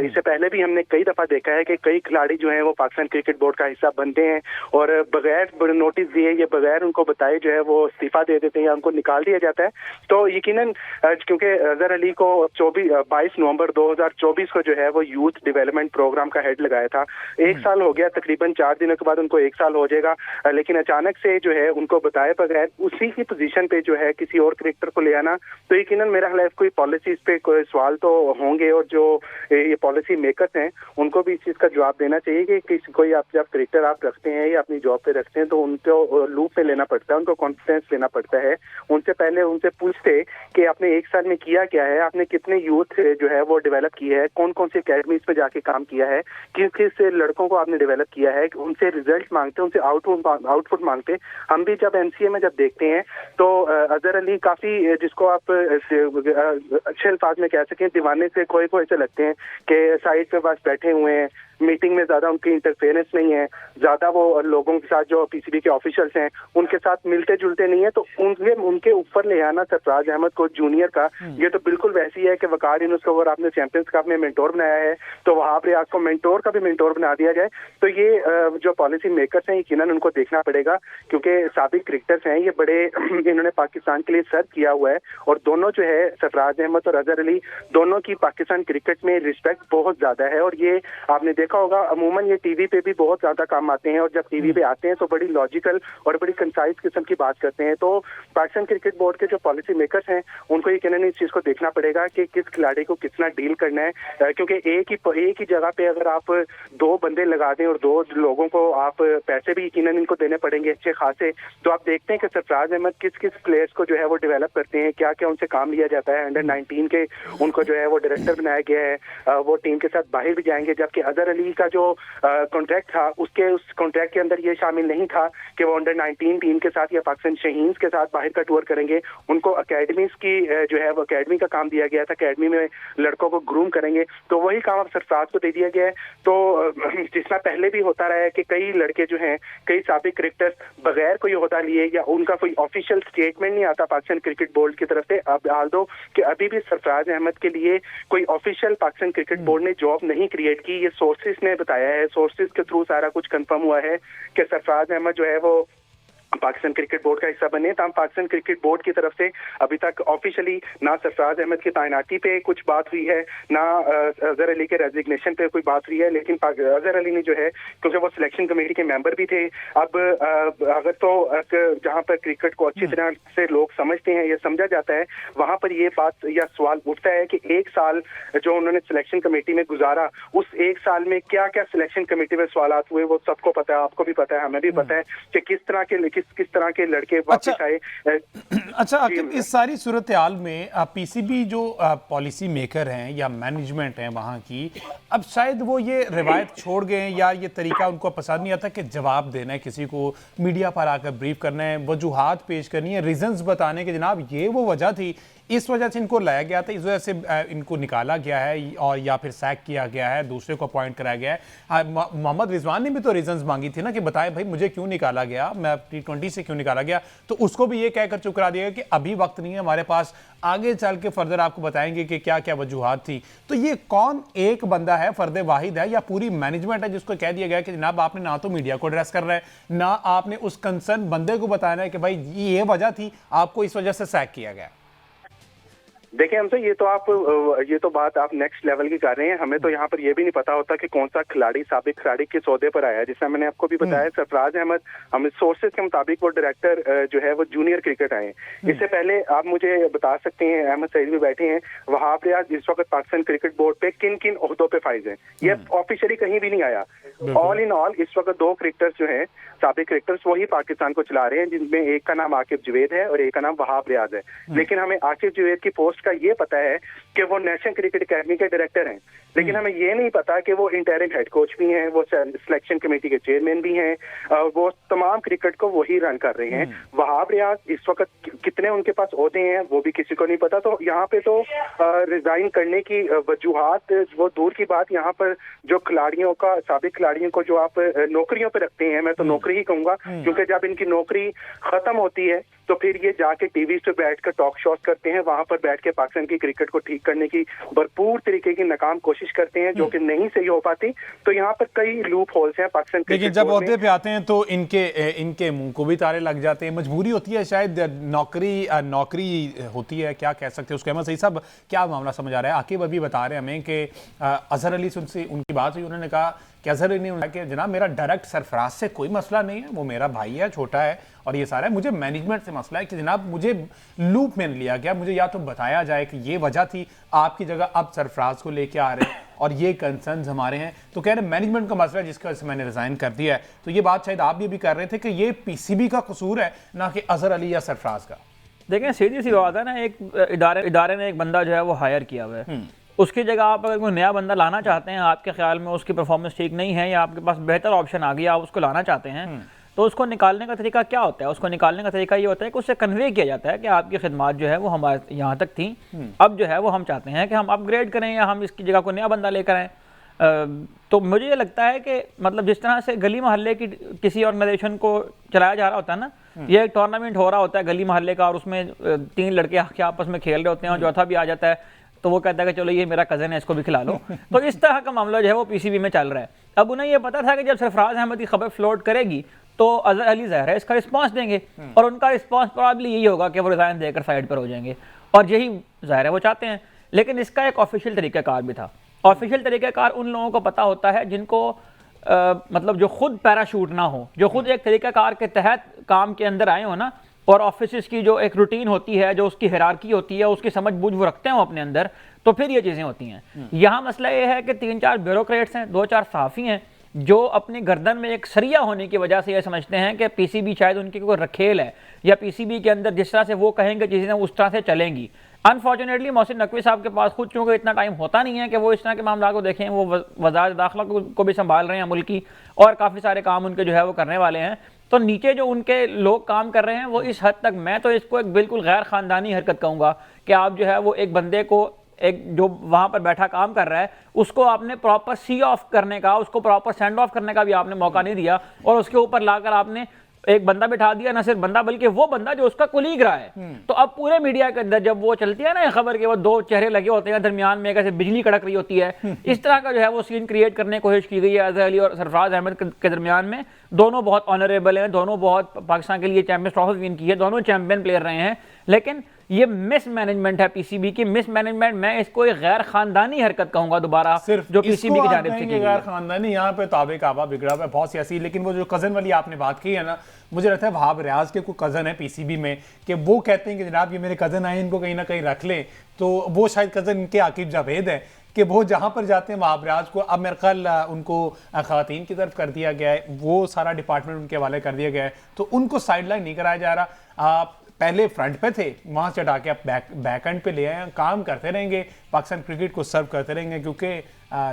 इससे पहले भी हमने कई दफ़ा देखा है कि कई खिलाड़ी जो है वो पाकिस्तान क्रिकेट बोर्ड का हिस्सा बनते हैं और बगैर नोटिस दिए या बगैर उनको बताए जो है वो इस्तीफा दे देते हैं या उनको निकाल दिया जाता है। तो यकीनन क्योंकि अजहर अली को 22 नवंबर 2024 को जो है वो यूथ डेवलपमेंट प्रोग्राम का हेड लगाया था। 1 साल हो गया, तकरीबन 4 दिनों के बाद उनको 1 साल हो जाएगा, लेकिन अचानक से जो है उनको बताए बगैर उसी की पोजीशन पे जो है किसी और क्रिकेटर को ले आना, तो यकीनन मेरा ख्याल है कोई पॉलिसी इस पे कोई सवाल तो होंगे और जो ये पॉलिसी मेकर्स हैं उनको भी इस चीज़ का जवाब देना चाहिए कि कोई आप जब क्रिकेटर आप रखते हैं या अपनी जॉब पे रखते हैं तो उनको लूप पे लेना पड़ता है, उनको कॉन्फिडेंस लेना पड़ता है। उनसे पहले उनसे पूछते कि आपने 1 साल में किया क्या है, आपने कितने यूथ जो है वो डेवलप किया है, कौन कौन सी अकेडमीज पे जाके काम किया है, किस किस लड़कों को आपने डेवलप किया है, उनसे रिजल्ट मांगते, उनसे आउटपुट मांगते। हम भी जब एमसीए में जब देखते हैं तो अजहर अली काफी, जिसको आप अच्छे अल्फाज में कह सकें, दीवाने से कोई को ऐसे लगते हैं कि साइड पे बस बैठे हुए हैं, मीटिंग में ज्यादा उनकी इंटरफेरेंस नहीं है, ज्यादा वो लोगों के साथ जो पीसीबी के ऑफिशियल्स हैं उनके साथ मिलते जुलते नहीं है। तो उनके ऊपर ले आना सरफराज अहमद को जूनियर का, ये तो बिल्कुल वैसी है कि वकार यूनुस को अगर आपने चैंपियंस कप में मेंटोर बनाया है तो वहां पे आपको मेंटोर का भी मेंटोर बना दिया जाए। तो ये जो पॉलिसी मेकर्स हैं यकीनन उनको देखना पड़ेगा, क्योंकि साबिक क्रिकेटर्स हैं ये बड़े इन्होंने पाकिस्तान के लिए सर्व किया हुआ है और दोनों जो है सरफराज अहमद और अजहर अली दोनों की पाकिस्तान क्रिकेट में रिस्पेक्ट बहुत ज्यादा है। और ये आपने देखा होगा अमूमन ये टीवी पे भी बहुत ज्यादा काम आते हैं और जब टीवी पे आते हैं तो बड़ी लॉजिकल और बड़ी कंसाइज किस्म की बात करते हैं। तो पाकिस्तान क्रिकेट बोर्ड के जो पॉलिसी मेकर्स हैं उनको ये कहना इस चीज को देखना पड़ेगा कि किस खिलाड़ी को कितना डील करना है, क्योंकि एक ही जगह पे अगर आप 2 बंदे लगा दें और 2 लोगों को आप पैसे भी यकीनन इनको देने पड़ेंगे अच्छे खासे। तो आप देखते हैं कि सरफराज अहमद किस किस प्लेयर्स को जो है वो डेवलप करते हैं, क्या क्या उनसे काम लिया जाता है। अंडर 19 के उनको जो है वो डायरेक्टर बनाया गया है, वो टीम के साथ बाहर भी जाएंगे, जबकि अजहर अली का जो कॉन्ट्रैक्ट था उस कॉन्ट्रैक्ट के अंदर ये शामिल नहीं था कि वो अंडर 19 टीम के साथ या पाकिस्तान शहीन्स के साथ बाहर का टूर करेंगे। उनको अकेडमीज की जो है वो अकेडमी का काम दिया गया था, अकेडमी में लड़कों को ग्रूम करेंगे। तो वही काम अब सरफराज को दे दिया गया है। तो जिसना पहले भी होता रहा है कि कई लड़के जो हैं, कई साबिक क्रिकेटर्स बगैर कोई ओहदा लिए या उनका कोई ऑफिशियल स्टेटमेंट नहीं आता पाकिस्तान क्रिकेट बोर्ड की तरफ से। अब हाल दो कि अभी भी सरफराज अहमद के लिए कोई ऑफिशियल पाकिस्तान क्रिकेट बोर्ड ने जॉब नहीं क्रिएट की, ये सोर्सेज ने बताया है, सोर्सेज के थ्रू सारा कुछ कंफर्म हुआ है कि सरफराज अहमद जो है वो पाकिस्तान क्रिकेट बोर्ड का हिस्सा बने। तमाम पाकिस्तान क्रिकेट बोर्ड की तरफ से अभी तक ऑफिशियली ना सरफराज अहमद की तैनाती पे कुछ बात हुई है, ना अजहर अली के रेजिग्नेशन पे कोई बात हुई है, लेकिन अजहर अली ने जो है, क्योंकि वो सिलेक्शन कमेटी के मेंबर भी थे, अब अगर तो जहां पर क्रिकेट को अच्छी तरह से लोग समझते हैं, ये समझा जाता है, वहां पर ये बात या सवाल उठता है कि एक साल जो उन्होंने सिलेक्शन कमेटी में गुजारा, उस एक साल में क्या क्या सिलेक्शन कमेटी में सवाल हुए, वो सबको पता है, आपको भी पता है, हमें भी पता है कि किस तरह के लड़के वापस आए। अच्छा आकिब, इस सारी सूरत हाल में पीसीबी जो पॉलिसी मेकर हैं या मैनेजमेंट है वहाँ की, अब शायद वो ये रिवायत छोड़ गए हैं या ये तरीका उनको पसंद नहीं आता कि जवाब देना है, किसी को मीडिया पर आकर ब्रीफ करना है, वजूहात पेश करनी है, रीजंस बताने के जनाब ये वो वजह थी, इस वजह से इनको लाया गया था, इस वजह से इनको निकाला गया है और या फिर सैक किया गया है, दूसरे को अपॉइंट कराया गया है। मोहम्मद रिजवान ने भी तो रीजंस मांगी थी ना कि बताएं भाई मुझे क्यों निकाला गया, मैं T20 से क्यों निकाला गया, तो उसको भी ये कहकर चुप करा दिया कि अभी वक्त नहीं है हमारे पास, आगे चल के फर्दर आपको बताएंगे कि क्या क्या वजूहात थी। तो ये कौन एक बंदा है, फर्द वाहिद है या पूरी मैनेजमेंट है जिसको कह दिया गया कि जनाब आपने ना तो मीडिया को एड्रेस करना है, ना आपने उस कंसर्न बंदे को बताना है कि भाई ये वजह थी, आपको इस वजह से सैक किया गया? देखिए हमसे ये तो बात आप नेक्स्ट लेवल की कर रहे हैं। हमें तो यहाँ पर ये भी नहीं पता होता कि कौन सा खिलाड़ी साबिक खिलाड़ी के सौदे पर आया है। जिसमें मैंने आपको भी बताया, सरफराज अहमद, हमें सोर्सेज के मुताबिक वो डायरेक्टर जो है वो जूनियर क्रिकेट आए हैं। इससे पहले आप मुझे बता सकते हैं, अहमद सईद भी बैठे हैं, वहाब रियाज इस वक्त पाकिस्तान क्रिकेट बोर्ड पे किन किन ओहदों पे फाइज हैं, ये ऑफिशियली कहीं भी नहीं आया। ऑल इन ऑल इस वक्त 2 क्रिकेटर्स जो हैं, साबिक क्रिकेटर्स, वही पाकिस्तान को चला रहे हैं, जिनमें एक का नाम आकिब जवेद है और एक का नाम वहाब रियाज है। लेकिन हमें आकिब जवेद की पोस्ट का ये पता है कि वो नेशनल क्रिकेट अकेडमी के डायरेक्टर हैं, लेकिन हमें ये नहीं पता कि वो इंटरिम हेड कोच भी हैं, वो सिलेक्शन कमेटी के चेयरमैन भी हैं, वो तमाम क्रिकेट को वही रन कर रहे हैं। वहाब रियाज इस वक्त कितने उनके पास ओहदे हैं वो भी किसी को नहीं पता। तो यहाँ पे तो रिजाइन करने की वजूहात वो दूर की बात, यहाँ पर जो खिलाड़ियों का, साबिक खिलाड़ियों को जो आप नौकरियों पे रखते हैं, मैं तो नौकरी ही कहूंगा, क्योंकि जब इनकी नौकरी खत्म होती है तो फिर ये जाके टीवी पे बैठकर टॉक शोज करते हैं, वहां पर बैठ के पाकिस्तान की क्रिकेट को ठीक करने की भरपूर तरीके की नाकाम कोशिश करते हैं, जो कि नहीं सही हो पाती। तो यहाँ पर कई लूप होल्स हैं पाकिस्तान क्रिकेट। लेकिन जब ओहदे पे आते हैं तो इनके मुंह को भी ताले लग जाते हैं, मजबूरी होती है शायद, नौकरी होती है, क्या कह सकते हैं उसको। अहमद सईद साहब, क्या मामला समझ आ रहा है? आकिब अभी बता रहे हैं हमें कि अजहर अली से उनकी बात हुई, उन्होंने कहा कि अजहर अली ने कि जनाब मेरा डायरेक्ट सरफराज से कोई मसला नहीं है, वो मेरा भाई है, छोटा है और ये सारा है, मुझे मैनेजमेंट से मसला है कि जनाब मुझे लूप में लिया गया, मुझे या तो बताया जाए कि ये वजह थी, आपकी जगह अब सरफराज को लेके आ रहे हैं और ये कंसर्न्स हमारे हैं, तो कह रहे मैनेजमेंट का मसला है जिसका मैंने रिजाइन कर दिया है। तो ये बात शायद आप भी कर रहे थे कि ये पीसीबी का कसूर है, ना कि अजहर अली या सरफराज का। देखें सीधी सी बात है ना, एक इदारे ने एक बंदा जो है वो हायर किया हुआ है, उसकी जगह आप अगर कोई नया बंदा लाना चाहते हैं, आपके ख्याल में उसकी परफॉर्मेंस ठीक नहीं है या आपके पास बेहतर ऑप्शन आ गया, आप उसको लाना चाहते हैं, तो उसको निकालने का तरीका क्या होता है? उसको निकालने का तरीका ये होता है कि उससे कन्वे किया जाता है कि आपकी खिदमत जो है वो हमारे यहाँ तक थी, अब जो है वो हम चाहते हैं कि हम अपग्रेड करें या हम इसकी जगह को नया बंदा लेकर आएँ। तो मुझे ये लगता है कि मतलब जिस तरह से गली मोहल्ले की किसी ऑर्गेनाइजेशन को चलाया जा रहा होता है ना, ये एक टूर्नामेंट हो रहा होता है गली मोहल्ले का और उसमें 3 लड़के आके आपस में खेल रहे होते हैं और चौथा भी आ जाता है, तो वो कहता है कि चलो ये मेरा कज़न है, इसको भी खिला लो। तो इस तरह का मामला जो है वो पीसीबी में चल रहा है। अब उन्हें ये पता था कि जब सरफराज अहमद की खबर फ्लोट करेगी तो अजहर अली ज़ाहिर है इसका रिस्पांस देंगे और उनका रिस्पांस प्रॉब्ली यही होगा कि वो रिजाइन देकर साइड पर हो जाएंगे, और यही ज़ाहिर है वो चाहते हैं। लेकिन इसका एक ऑफिशियल तरीक़ाकार भी था। ऑफिशियल तरीक़ाकार उन लोगों को पता होता है जिनको मतलब जो खुद पैराशूट ना हो, जो खुद एक तरीक़ाकार के तहत काम के अंदर आए हो ना, और ऑफिस की जो एक रूटीन होती है, जो उसकी हिरार्की होती है, उसकी समझ बूझ वो रखते हैं अपने अंदर, तो फिर ये चीज़ें होती हैं। यहाँ मसला ये है कि 3-4 ब्यूरोक्रेट्स हैं, 2-4 सहाफ़ी हैं जो अपनी गर्दन में एक सरिया होने की वजह से ये समझते हैं कि पीसीबी शायद उनकी कोई रखेल है या पीसीबी के अंदर जिस तरह से वो कहेंगे चीज़ें उस तरह से चलेंगी। अनफॉर्चुनेटली मोहसिन नकवी साहब के पास खुद चूँकि इतना टाइम होता नहीं है कि वो इस तरह के मामला को देखें, वो वज़ारत दाखिला को भी संभाल रहे हैं मुल्क की, और काफ़ी सारे काम उनके जो है वो करने वाले हैं। तो नीचे जो उनके लोग काम कर रहे हैं वो इस हद तक, मैं तो इसको एक बिल्कुल गैर ख़ानदानी हरकत कहूँगा कि आप जो है वो एक बंदे को, एक जो वहाँ पर बैठा काम कर रहा है, उसको आपने प्रॉपर सी ऑफ करने का, उसको प्रॉपर सेंड ऑफ करने का भी आपने मौका नहीं दिया, और उसके ऊपर लाकर आपने एक बंदा बिठा दिया, ना सिर्फ बंदा बल्कि वो बंदा जो उसका कुलीग रहा है। तो अब पूरे मीडिया के अंदर जब वो चलती है ना खबर के, वो दो चेहरे लगे होते हैं, दरमियान में कैसे बिजली कड़क रही होती है, इस तरह का जो है वो सीन क्रिएट करने की कोशिश की गई है अजहर अली और सरफराज अहमद के दरमियान में। दोनों बहुत ऑनरेबल हैं, दोनों बहुत पाकिस्तान के लिए चैंपियंस ट्रॉफी विन की है, दोनों चैंपियन प्लेयर रहे हैं, लेकिन ये मिस मैनेजमेंट है पीसीबी की। मिस मैनेजमेंट, मैं इसको एक गैर खानदानी हरकत कहूंगा दोबारा, सिर्फ जो पीसीबी की जानिब से की गई गैर है। खानदानी, यहाँ पे ताबे काबा बिगड़ा हुआ है बहुत सियासी। लेकिन वो जो कजन वाली आपने बात की है ना, मुझे लगता है वहाब रियाज के कोई कजन है पीसीबी में कि वो कहते हैं कि जनाब ये मेरे कजन आए, इनको कहीं ना कहीं रख लें। तो वो शायद कजन इनके आकिब जावेद है कि वो जहां पर जाते हैं वहाब रियाज को, अब मेरे ख्याल उनको खवातीन की तरफ कर दिया गया है, वो सारा डिपार्टमेंट उनके हवाले कर दिया गया है, तो उनको साइडलाइन नहीं कराया जा रहा। आप पहले फ्रंट पे थे, वहां से हटा के आप बैक एंड पे ले आए, काम करते रहेंगे, पाकिस्तान क्रिकेट को सर्व करते रहेंगे, क्योंकि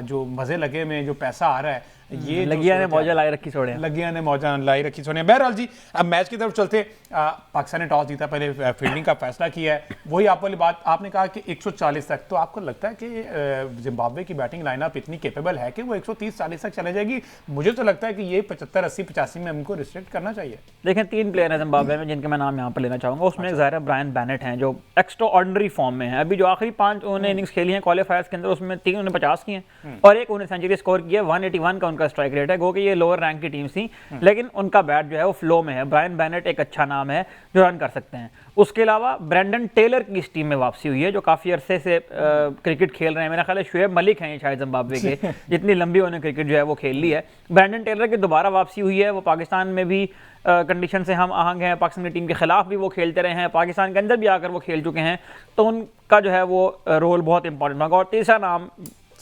जो मजे लगे हुए हैं, जो पैसा आ रहा है, ये लगिया ने मौजा लाई रखी छोड़े, लगिया ने मौजा लाई रखी छोड़े। बहरहाल जी, अब मैच की तरफ चलते। पाकिस्तान ने टॉस जीता, पहले फील्डिंग का फैसला किया है। वही आप वाली बात आपने कहा कि 140 तक, तो आपको लगता है कि जिम्बाब्वे की बैटिंग लाइनअप इतनी कैपेबल है कि वो 130-40 तक चले जाएगी? मुझे तो लगता है कि ये 75, 80, 85 में हमको रिस्ट्रिक्ट करना चाहिए। देखें, 3 प्लेयर हैं जिम्बाब्वे में जिनके मैं नाम यहाँ पर लेना चाहूँगा। उसमें एक ज़ाहिर ब्रायन बैनेट हैं जो एक्स्ट्रा ऑर्डिनरी फॉर्म में है। अभी जो आखिरी 5 उन्होंने इनिंग्स खेली हैं क्वालिफायर्स के अंदर, उसमें 3 उन्होंने 50 की हैं और एक उन्होंने सेंचुरी स्कोर की है। 181 का उनका स्ट्राइक रेट है, गो कि ये लोअर रैंक की टीम थी, लेकिन उनका बैट जो है वो फ्लो में है। ब्रायन बैनेट एक अच्छा नाम है जो रन कर सकते हैं। उसके अलावा ब्रेंडन टेलर की इस टीम में वापसी हुई है, जो काफ़ी अरसे से क्रिकेट खेल रहे हैं। मेरा ख्याल है शुएब मलिक हैं शायद जिम्बाब्वे के, जितनी लंबी उन्होंने क्रिकेट जो है वो खेल ली है। ब्रेंडन टेलर की दोबारा वापसी हुई है। वो पाकिस्तान में भी कंडीशन से हम आहंग हैं, पाकिस्तान की टीम के खिलाफ भी वो खेलते रहे हैं, पाकिस्तान के अंदर भी आकर वो खेल चुके हैं, तो उनका जो है वो रोल बहुत इंपॉर्टेंट होगा। और तीसरा नाम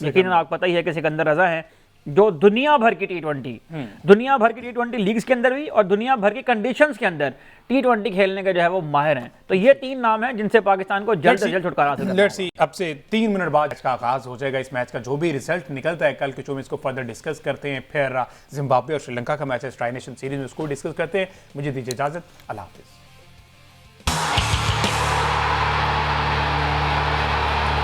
यकीनन आपको पता ही है कि सिकंदर रजा हैं, जो दुनिया भर की T20 लीग्स के अंदर भी और दुनिया भर की कंडीशंस के अंदर T20 खेलने के जो है वो माहिर हैं। तो ये 3 नाम हैं जिनसे पाकिस्तान को जल्द से जल्द छुटकारा हासिल करना है। लेट्स सी, अब से 3 मिनट बाद इसका आगाज हो जाएगा। इस मैच का जो भी रिजल्ट निकलता है कल के शो में इसको फर्दर डिस्कस करते हैं। फिर जिम्बाब्वे और श्रीलंका का मैच है ट्राई नेशन सीरीज में, उसको डिस्कस करते हैं। मुझे दीजिए इजाजत, अल्लाह हाफिज।